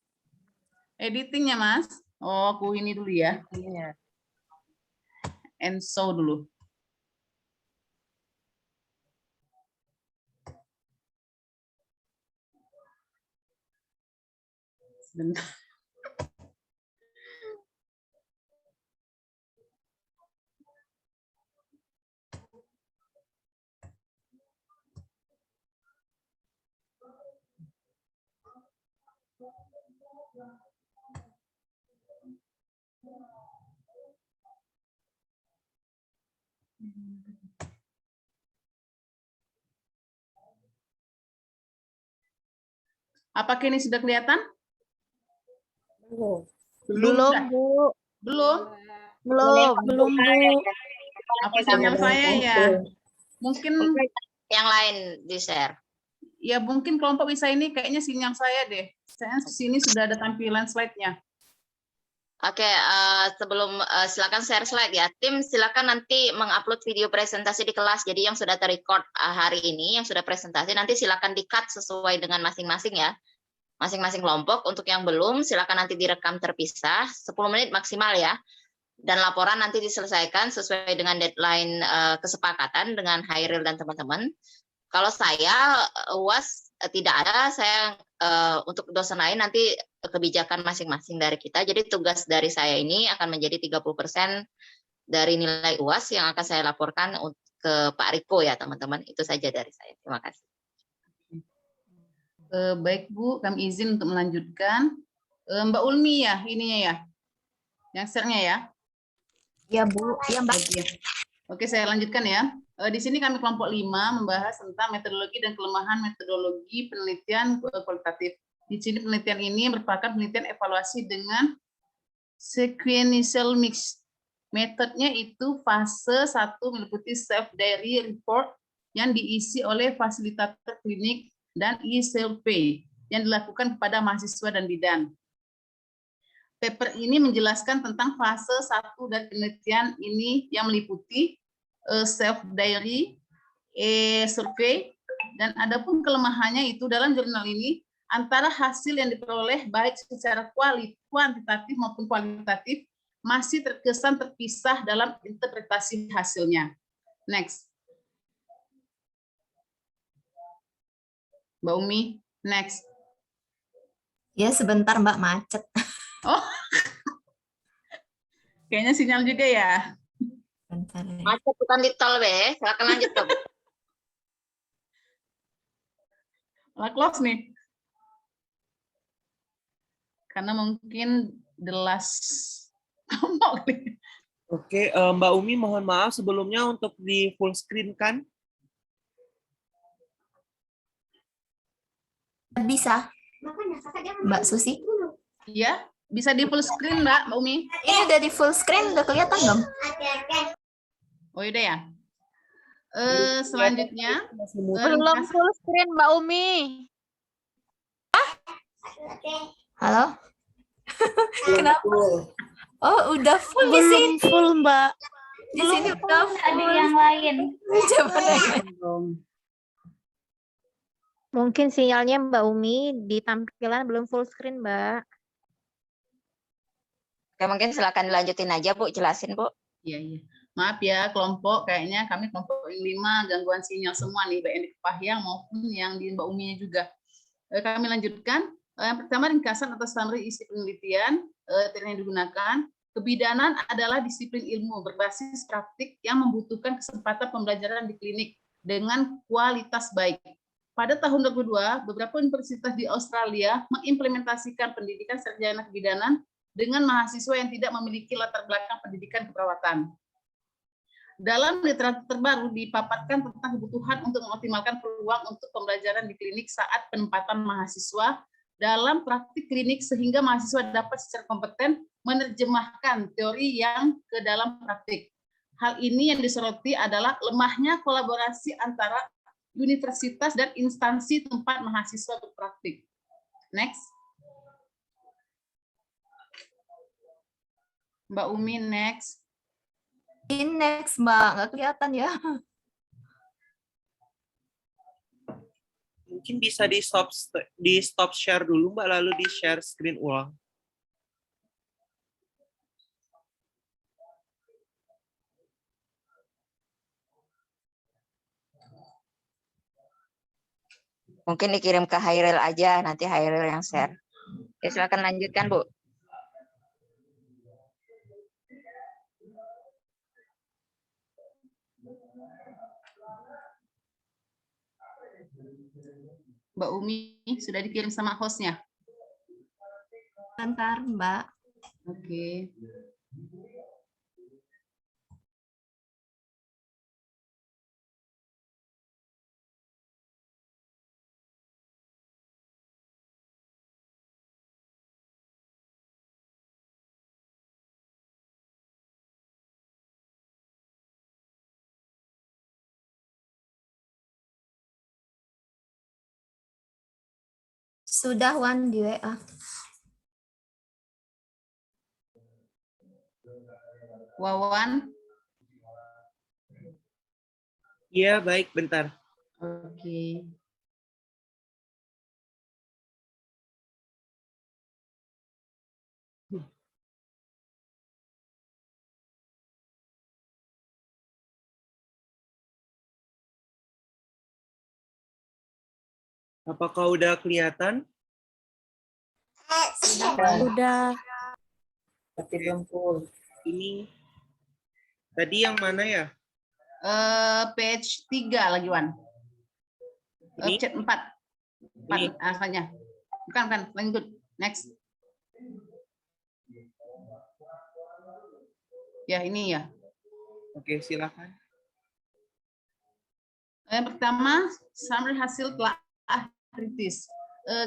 Editingnya, Mas. Oh, aku ini dulu ya. And so dulu. Sebentar. Apakah ini sudah kelihatan? Belum. Belum, Bu. Belum? Belum. Belum, Bu. Apa sinyal saya ya? Mungkin Yang lain di-share. ya mungkin kelompok bisa ini kayaknya sinyal saya deh. Saya di sini sudah ada tampilan slide-nya. Oke, sebelum silakan share slide ya. Tim silakan nanti mengupload video presentasi di kelas. Jadi yang sudah terrecord hari ini, yang sudah presentasi, nanti silakan di-cut sesuai dengan masing-masing ya. Masing-masing kelompok. Untuk yang belum, silakan nanti direkam terpisah. 10 menit maksimal ya. Dan laporan nanti diselesaikan sesuai dengan deadline kesepakatan dengan Hairil dan teman-teman. Kalau saya UAS tidak ada, saya untuk dosen lain nanti kebijakan masing-masing dari kita. Jadi tugas dari saya ini akan menjadi 30% dari nilai UAS yang akan saya laporkan ke Pak Riko ya teman-teman. Itu saja dari saya. Terima kasih. Baik Bu, kami izin untuk melanjutkan. Mbak Ulmi ya, ininya ya, yang share-nya ya. Ya Bu, ya Mbak. Oke, saya lanjutkan ya. Di sini kami kelompok 5 membahas tentang metodologi dan kelemahan metodologi penelitian kualitatif. Di sini penelitian ini merupakan penelitian evaluasi dengan sequential mix. Metodenya itu fase 1 meliputi self-diary report yang diisi oleh fasilitator klinik dan e-survey yang dilakukan kepada mahasiswa dan bidan. Paper ini menjelaskan tentang fase 1 dari penelitian ini yang meliputi self-diary, survei, dan adapun kelemahannya itu dalam jurnal ini antara hasil yang diperoleh baik secara kuantitatif maupun kualitatif masih terkesan terpisah dalam interpretasi hasilnya. Next. Mbak Umi, next. Ya sebentar Mbak, macet. Oh, kayaknya sinyal juga ya. Bentar ya. Macet bukan di tol be, silakan lanjut Pak. Close nih. Karena mungkin the last kelompok nih. Oke, Mbak Umi mohon maaf sebelumnya untuk di full screen kan? Bisa. Mbak Susi. Iya, bisa di full screen Mbak Umi. Ini udah di full screen, udah kelihatan belum? Oh udah ya. Selanjutnya Belum full screen Mbak Umi. Halo? Kenapa? Oh, udah full di sini. Full, Mbak. Di sini udah Ada yang lain. Coba Mungkin sinyalnya Mbak Umi di tampilan belum full screen, Mbak. Oke, mungkin silakan dilanjutin aja Bu, jelasin Bu. Iya, iya. Maaf ya kelompok, kayaknya kami kelompok 5 gangguan sinyal semua nih, baik yang di Kepahyang maupun yang di Mbak Uminya juga. Kami lanjutkan. Yang pertama ringkasan atau summary isi penelitian yang digunakan. Kebidanan adalah disiplin ilmu berbasis praktik yang membutuhkan kesempatan pembelajaran di klinik dengan kualitas baik. Pada tahun 2002, beberapa universitas di Australia mengimplementasikan pendidikan sarjana kebidanan dengan mahasiswa yang tidak memiliki latar belakang pendidikan keperawatan. Dalam literatur terbaru dipaparkan tentang kebutuhan untuk mengoptimalkan peluang untuk pembelajaran di klinik saat penempatan mahasiswa dalam praktik klinik sehingga mahasiswa dapat secara kompeten menerjemahkan teori yang ke dalam praktik. Hal ini yang disoroti adalah lemahnya kolaborasi antara universitas dan instansi tempat mahasiswa berpraktik. Next. Mbak Umi, next. Ini next, Mbak. Nggak kelihatan ya. Mungkin bisa di stop share dulu Mbak, lalu di share screen ulang. Mungkin dikirim ke Hairil aja, nanti Hairil yang share. Oke, silakan lanjutkan Bu. Mbak Umi sudah dikirim sama hostnya. Bentar, Mbak. Oke. Sudah Wan di WA. Wawan. Iya, baik, bentar. Oke. Apakah udah kelihatan? Udah. Tapi belum full. Ini tadi yang mana ya? Page 3 lagi, Wan. Ini? Chat 4. 4 asalnya. Bukan, lanjut. Next. Ya, ini ya. Oke, silakan. Yang pertama, summary hasil telaah kritis.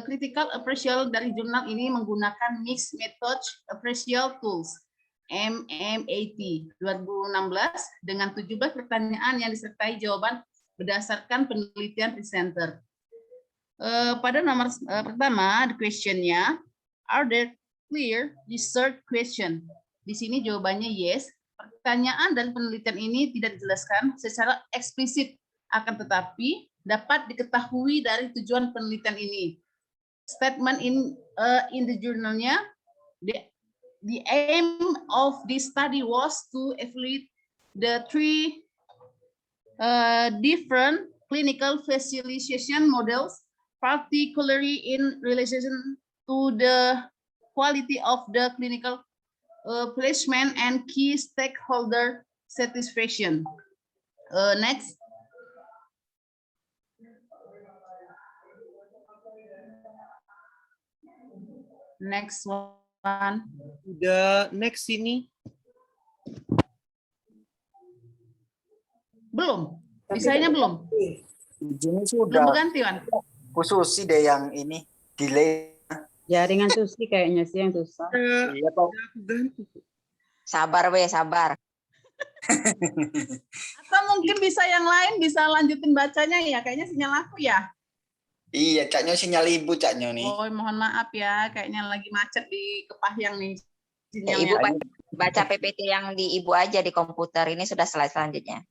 Critical appraisal dari jurnal ini menggunakan Mixed Method Appraisal Tools MMAT 2016 dengan 17 pertanyaan yang disertai jawaban berdasarkan penelitian presenter. Pada nomor pertama, the question-nya, are there clear research question? Di sini jawabannya yes. Pertanyaan dan penelitian ini tidak dijelaskan secara eksplisit, akan tetapi dapat diketahui dari tujuan penelitian ini. Statement in the journalnya, the aim of this study was to evaluate the three different clinical facilitation models, particularly in relation to the quality of the clinical placement and key stakeholder satisfaction. Next. Next one. Udah next ini. Belum. Desainnya belum. Ini sudah. Belum berganti, Wan. Khusus sih deh yang ini delay. Jaringan Susi kayaknya sih yang susah. Iya, Pak. Sabar, we, sabar. Atau mungkin bisa yang lain bisa lanjutin bacanya ya. Kayaknya sinyal aku ya. Iya, Caknya sinyal ibu Caknya nih. Oh, mohon maaf ya. Kayaknya lagi macet di Kepahyang nih. Ya, Ibu baca PPT yang di Ibu aja di komputer. Ini sudah slide selanjutnya.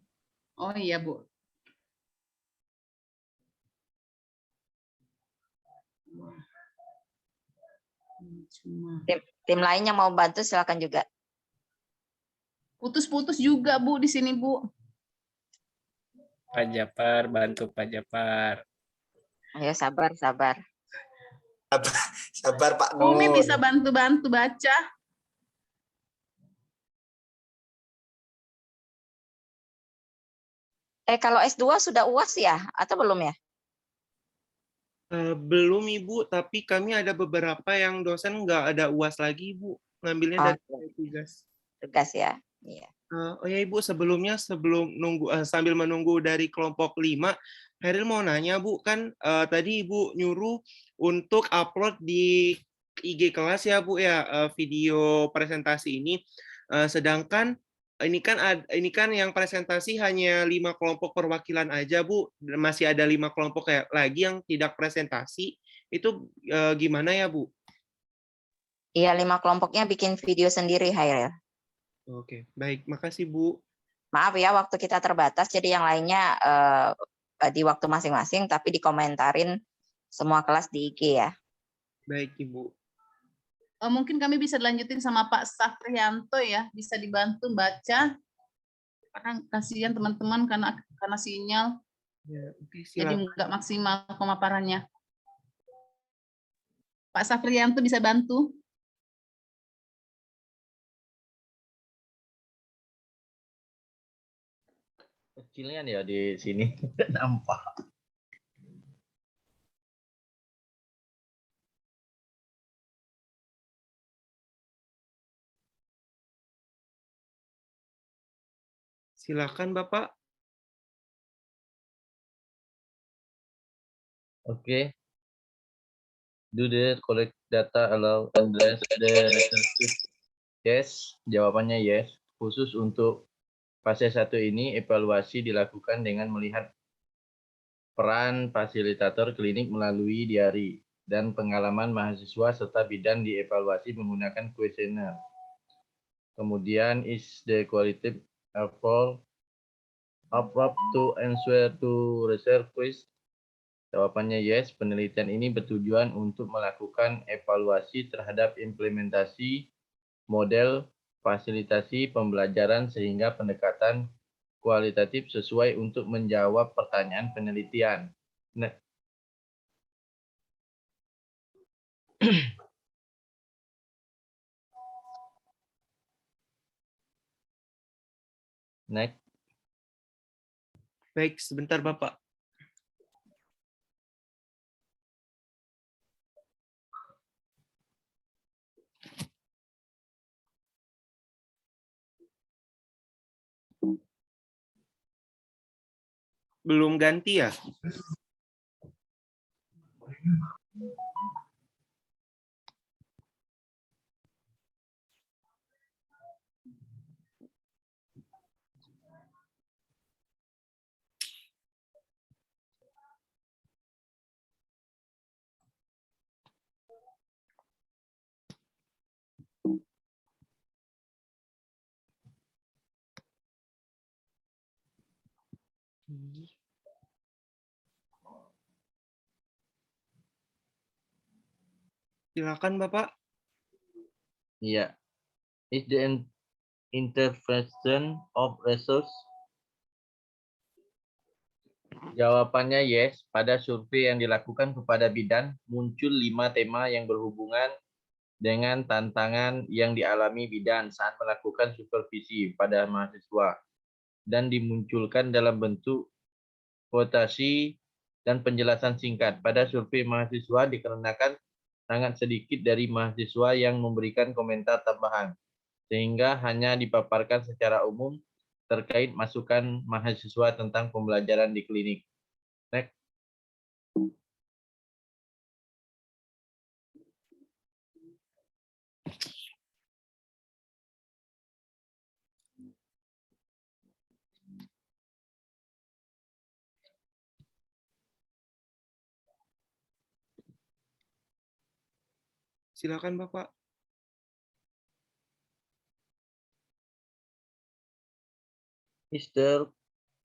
Oh iya, Bu. Tim lain yang mau bantu silakan juga. Putus-putus juga, Bu, di sini, Bu. Pak Japar, bantu Pak Japar. Ayo sabar, sabar. Sabar Pak Nur. Umi bisa bantu-bantu baca. Kalau S2 sudah UAS ya? Atau belum ya? Belum Ibu, tapi kami ada beberapa yang dosen nggak ada UAS lagi Ibu. Ngambilnya dari tugas. Tugas ya? Iya. Oh ya Ibu, sebelum nunggu sambil menunggu dari kelompok 5, Heril mau nanya Bu, kan tadi Ibu nyuruh untuk upload di IG kelas ya Bu ya, video presentasi ini. Sedangkan ini kan yang presentasi hanya 5 kelompok perwakilan aja Bu, masih ada 5 kelompok lagi yang tidak presentasi. Itu gimana ya Bu? Iya, 5 kelompoknya bikin video sendiri, Hairil. Oke, baik. Makasih, Bu. Maaf ya, waktu kita terbatas, jadi yang lainnya di waktu masing-masing, tapi dikomentarin semua kelas di IG ya. Baik, Ibu. Mungkin kami bisa dilanjutin sama Pak Safrianto ya, bisa dibantu baca. Karena kasihan teman-teman karena sinyal. Ya, oke, jadi silakan. nggak maksimal pemaparannya. Pak Safrianto bisa bantu? Kecilnya ya di sini nampak. Silakan Bapak. Oke. Do the collect data allow address the resources? Yes, jawabannya yes. Khusus untuk fase 1 ini, evaluasi dilakukan dengan melihat peran fasilitator klinik melalui diari. dan pengalaman mahasiswa serta bidan dievaluasi menggunakan kuesioner. Kemudian, is the qualitative effort approach to answer to research quiz? Jawabannya yes, penelitian ini bertujuan untuk melakukan evaluasi terhadap implementasi model fasilitasi pembelajaran sehingga pendekatan kualitatif sesuai untuk menjawab pertanyaan penelitian. Next. Baik, sebentar Bapak. Belum ganti ya? Silakan Bapak. Iya. Is the interpretation of resource? Jawabannya yes. Pada survei yang dilakukan kepada bidan, muncul 5 tema yang berhubungan dengan tantangan yang dialami bidan saat melakukan supervisi pada mahasiswa dan dimunculkan dalam bentuk votasi dan penjelasan singkat. Pada survei mahasiswa dikarenakan sangat sedikit dari mahasiswa yang memberikan komentar tambahan, sehingga hanya dipaparkan secara umum terkait masukan mahasiswa tentang pembelajaran di klinik. Next. Silakan Bapak. Is there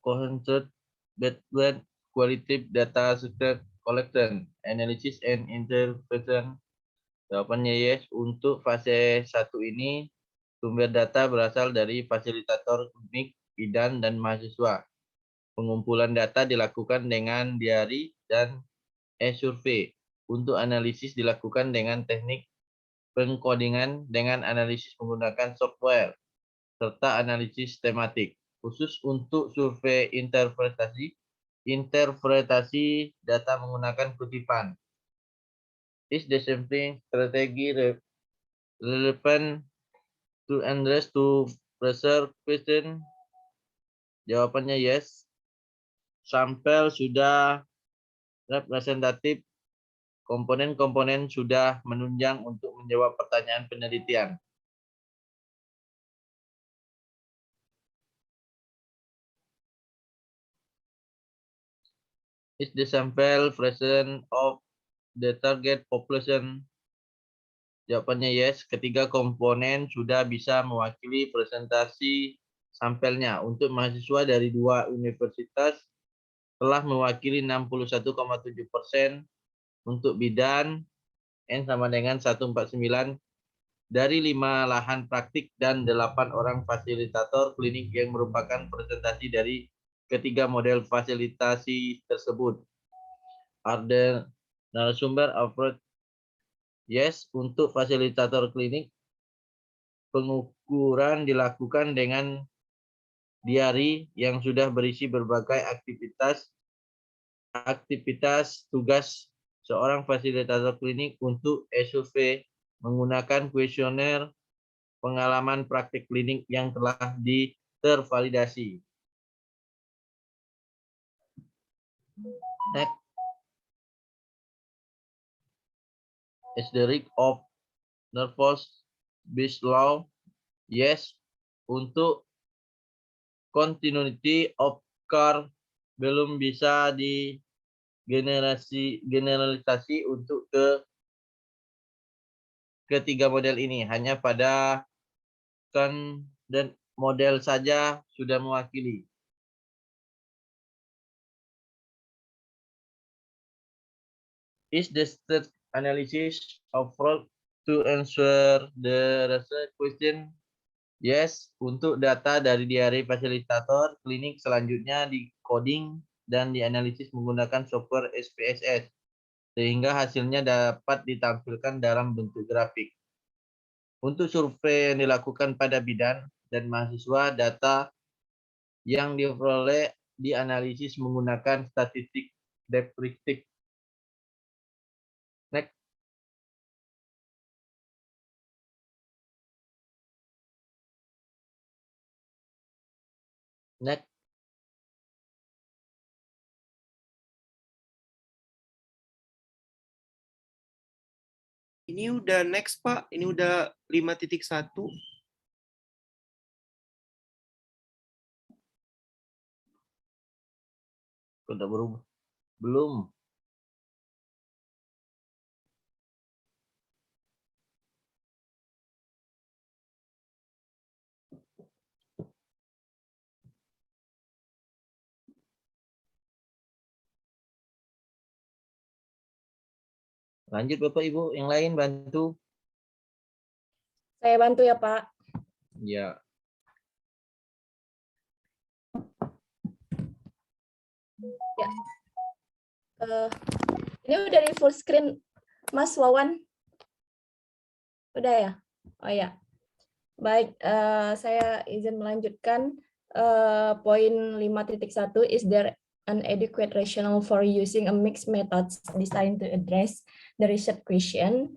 concentrate between qualitative data set collection, analysis, and interpretation? Jawabannya yes. Untuk fase 1 ini, sumber data berasal dari fasilitator klinik, bidan, dan mahasiswa. Pengumpulan data dilakukan dengan diary dan e-survey. Untuk analisis dilakukan dengan teknik pengkodingan dengan analisis menggunakan software, serta analisis tematik. Khusus untuk survei interpretasi data menggunakan kutipan. Is the sampling strategy relevant to address to research question? Jawabannya yes. Sampel sudah representatif, komponen-komponen sudah menunjang untuk menjawab pertanyaan penelitian. Is the sample present of the target population? Jawabannya yes. Ketiga komponen sudah bisa mewakili presentasi sampelnya. Untuk mahasiswa dari 2 universitas telah mewakili 61,7%. Untuk bidan, N sama dengan 149 dari 5 lahan praktik dan 8 orang fasilitator klinik yang merupakan presentasi dari ketiga model fasilitasi tersebut. Are the narasumber approach? Yes. Untuk fasilitator klinik, pengukuran dilakukan dengan diary yang sudah berisi berbagai aktivitas tugas seorang fasilitator klinik. Untuk e-survey menggunakan kuesioner pengalaman praktik klinik yang telah tervalidasi. Next. Is the risk of nervous breakdown? Yes. Untuk continuity of care belum bisa generalisasi untuk ketiga model ini. Hanya pada dan model saja sudah mewakili. Is the state analysis of fraud to answer the research question? Yes, untuk data dari diary fasilitator klinik selanjutnya di coding dan dianalisis menggunakan software SPSS sehingga hasilnya dapat ditampilkan dalam bentuk grafik. Untuk survei yang dilakukan pada bidan dan mahasiswa, data yang diperoleh dianalisis menggunakan statistik deskriptif. Next. Next. Ini udah next, Pak. Ini udah 5.1. Udah berubah? Belum. Lanjut Bapak Ibu, yang lain bantu. Saya bantu ya Pak. Ya. Ya. Ini udah di full screen, Mas Wawan? Udah ya? Oh ya. Baik, saya izin melanjutkan poin 5.1. Is there an adequate rationale for using a mixed methods designed to address the research question?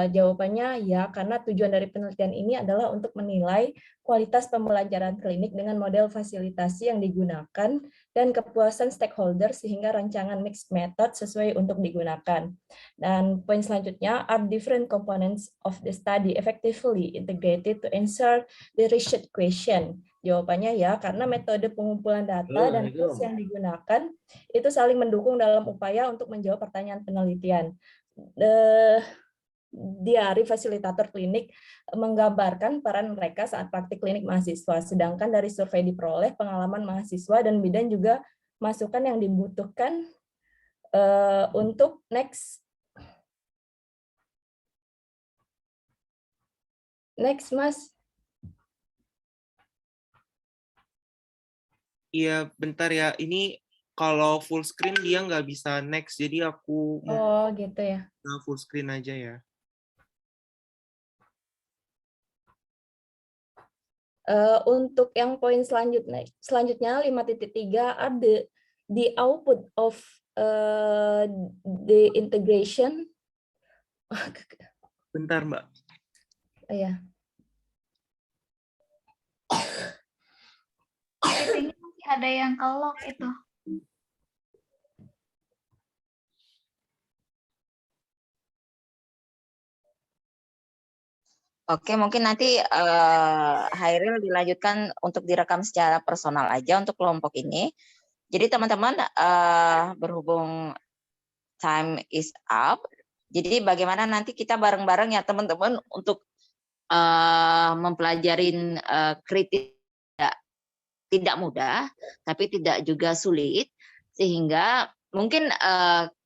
Jawabannya ya, karena tujuan dari penelitian ini adalah untuk menilai kualitas pembelajaran klinik dengan model fasilitasi yang digunakan dan kepuasan stakeholder sehingga rancangan mixed method sesuai untuk digunakan. Dan poin selanjutnya, are different components of the study effectively integrated to answer the research question? Jawabannya ya, karena metode pengumpulan data dan tools yang digunakan itu saling mendukung dalam upaya untuk menjawab pertanyaan penelitian. Diary fasilitator klinik menggambarkan peran mereka saat praktik klinik mahasiswa, sedangkan dari survei diperoleh pengalaman mahasiswa dan bidan juga masukan yang dibutuhkan untuk next Mas. Iya, bentar ya. Ini kalau full screen dia nggak bisa next, jadi aku Oh gitu ya. full screen aja ya. Untuk yang poin selanjutnya 5.3 ada the output of the integration. Bentar Mbak. Iya. Ini masih ada yang kelok itu. Oke, mungkin nanti Hairil dilanjutkan untuk direkam secara personal aja untuk kelompok ini. Jadi teman-teman, berhubung time is up, jadi bagaimana nanti kita bareng-bareng ya teman-teman untuk mempelajarin kritis tidak mudah, tapi tidak juga sulit, sehingga mungkin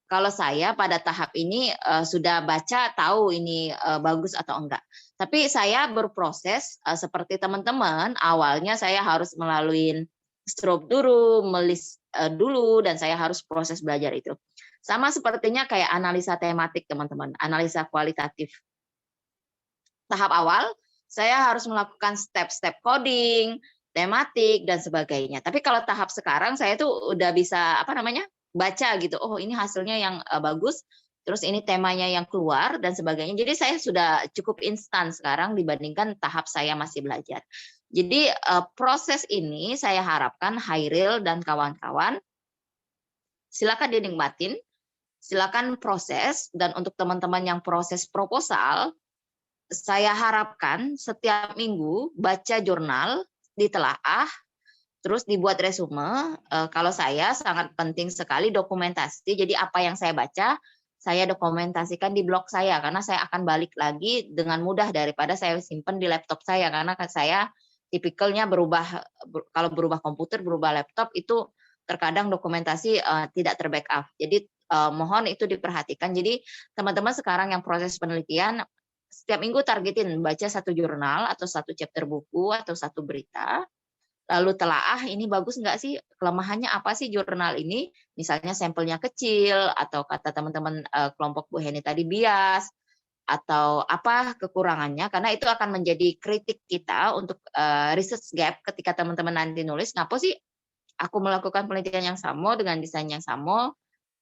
kalau saya pada tahap ini sudah baca tahu ini bagus atau enggak. Tapi saya berproses seperti teman-teman, awalnya saya harus melalui stroke dulu, melis dulu, dan saya harus proses belajar itu. Sama sepertinya kayak analisa tematik teman-teman, analisa kualitatif. Tahap awal, saya harus melakukan step-step coding, tematik, dan sebagainya. Tapi kalau tahap sekarang, saya tuh udah bisa, baca gitu, oh ini hasilnya yang bagus, terus ini temanya yang keluar, dan sebagainya. Jadi saya sudah cukup instan sekarang dibandingkan tahap saya masih belajar. Jadi proses ini saya harapkan Hairil dan kawan-kawan, silakan dinikmatin, silakan proses, dan untuk teman-teman yang proses proposal, saya harapkan setiap minggu baca jurnal, ditelaah, Terus dibuat resume. Kalau saya sangat penting sekali dokumentasi. Jadi apa yang saya baca, saya dokumentasikan di blog saya karena saya akan balik lagi dengan mudah daripada saya simpan di laptop saya karena saya tipikalnya kalau berubah komputer, berubah laptop itu terkadang dokumentasi tidak terbackup. Jadi mohon itu diperhatikan. Jadi teman-teman sekarang yang proses penelitian setiap minggu targetin baca satu jurnal atau satu chapter buku atau satu berita. Lalu telaah ini bagus nggak sih, kelemahannya apa sih jurnal ini, misalnya sampelnya kecil, atau kata teman-teman kelompok Bu Heni tadi bias, atau apa kekurangannya, karena itu akan menjadi kritik kita untuk research gap ketika teman-teman nanti nulis, ngapa sih aku melakukan penelitian yang sama dengan desain yang sama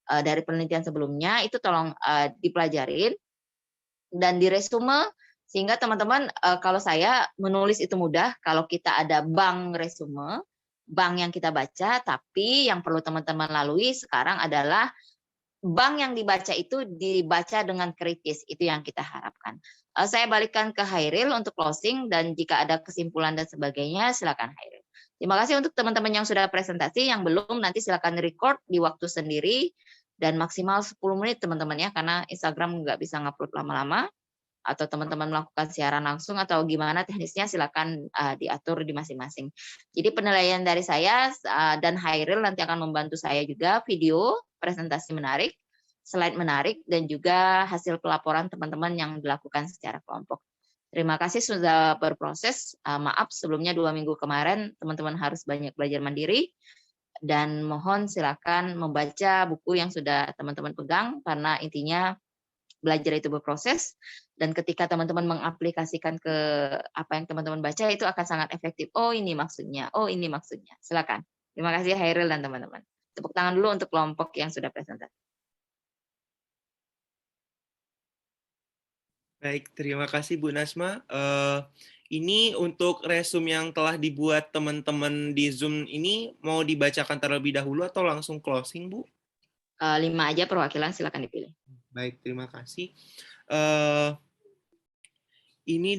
dari penelitian sebelumnya, itu tolong dipelajarin, dan di resume, sehingga teman-teman kalau saya menulis itu mudah, kalau kita ada bank resume, bank yang kita baca, tapi yang perlu teman-teman lalui sekarang adalah bank yang dibaca itu dibaca dengan kritis, itu yang kita harapkan. Saya balikan ke Hairil untuk closing, dan jika ada kesimpulan dan sebagainya, silakan Hairil. Terima kasih untuk teman-teman yang sudah presentasi, yang belum nanti silakan record di waktu sendiri, dan maksimal 10 menit teman-teman ya, karena Instagram nggak bisa ngupload lama-lama, atau teman-teman melakukan siaran langsung atau gimana teknisnya silakan diatur di masing-masing. Jadi penilaian dari saya dan Hairil nanti akan membantu saya juga video presentasi menarik, slide menarik, dan juga hasil pelaporan teman-teman yang dilakukan secara kelompok. Terima kasih sudah berproses. Maaf sebelumnya 2 minggu kemarin teman-teman harus banyak belajar mandiri, dan mohon silakan membaca buku yang sudah teman-teman pegang karena intinya belajar itu berproses, dan ketika teman-teman mengaplikasikan ke apa yang teman-teman baca itu akan sangat efektif. Oh ini maksudnya, oh ini maksudnya. Silakan. Terima kasih Hairil dan teman-teman. Tepuk tangan dulu untuk kelompok yang sudah presentasi. Baik, terima kasih Bu Nasma. Ini untuk resume yang telah dibuat teman-teman di Zoom ini mau dibacakan terlebih dahulu atau langsung closing, Bu? 5 aja perwakilan, silakan dipilih. Baik, terima kasih. Ini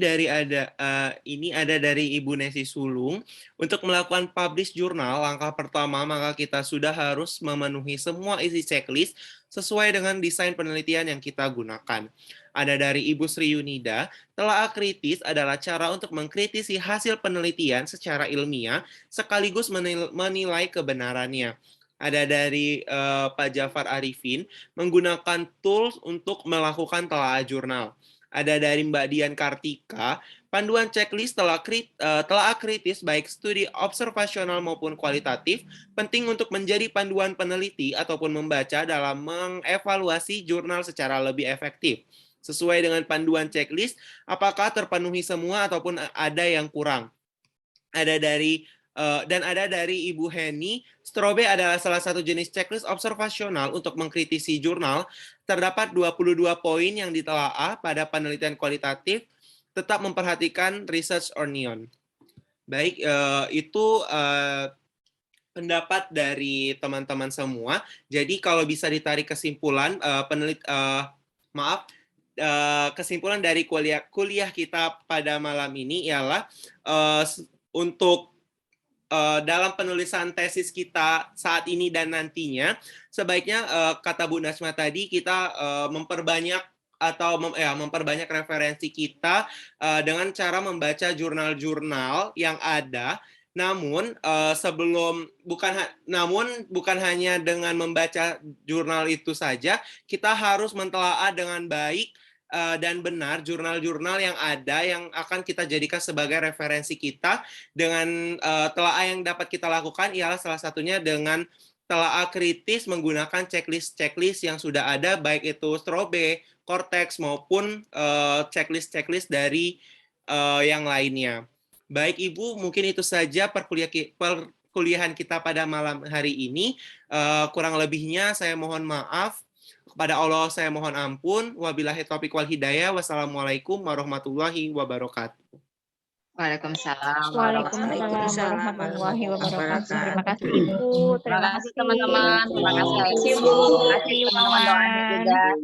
ada dari Ibu Nesi Sulung. Untuk melakukan publish jurnal, langkah pertama maka kita sudah harus memenuhi semua isi checklist sesuai dengan desain penelitian yang kita gunakan. Ada dari Ibu Sri Yunida, telaah kritis adalah cara untuk mengkritisi hasil penelitian secara ilmiah sekaligus menilai kebenarannya. Ada dari Pak Jafar Arifin, menggunakan tools untuk melakukan telaah jurnal. Ada dari Mbak Dian Kartika, panduan checklist telaah kritis baik studi observasional maupun kualitatif penting untuk menjadi panduan peneliti ataupun membaca dalam mengevaluasi jurnal secara lebih efektif. Sesuai dengan panduan checklist, apakah terpenuhi semua ataupun ada yang kurang. Ada dari Ibu Heni, Strobe adalah salah satu jenis checklist observasional untuk mengkritisi jurnal. Terdapat 22 poin yang ditelaah pada penelitian kualitatif, tetap memperhatikan research onion. Baik, itu pendapat dari teman-teman semua. Jadi kalau bisa ditarik kesimpulan, kesimpulan dari kuliah kita pada malam ini ialah untuk dalam penulisan tesis kita saat ini dan nantinya, sebaiknya kata Bu Nasma tadi kita memperbanyak referensi kita dengan cara membaca jurnal-jurnal yang ada. Namun bukan hanya dengan membaca jurnal itu saja, kita harus mentelaah dengan baik dan benar jurnal-jurnal yang ada yang akan kita jadikan sebagai referensi kita. Dengan telaah yang dapat kita lakukan ialah salah satunya dengan telaah kritis menggunakan checklist yang sudah ada, baik itu Strobe, Cortex maupun checklist dari yang lainnya. Baik Ibu, mungkin itu saja perkuliahan kita pada malam hari ini. Kurang lebihnya saya mohon maaf. Kepada Allah saya mohon ampun. Wabillahi taufiq wal hidayah. Wassalamualaikum warahmatullahi wabarakatuh. Waalaikumsalam warahmatullahi wabarakatuh. Terima kasih Ibu. Terima kasih teman-teman. Terima kasih Ibu. Terima kasih teman-teman doanya juga.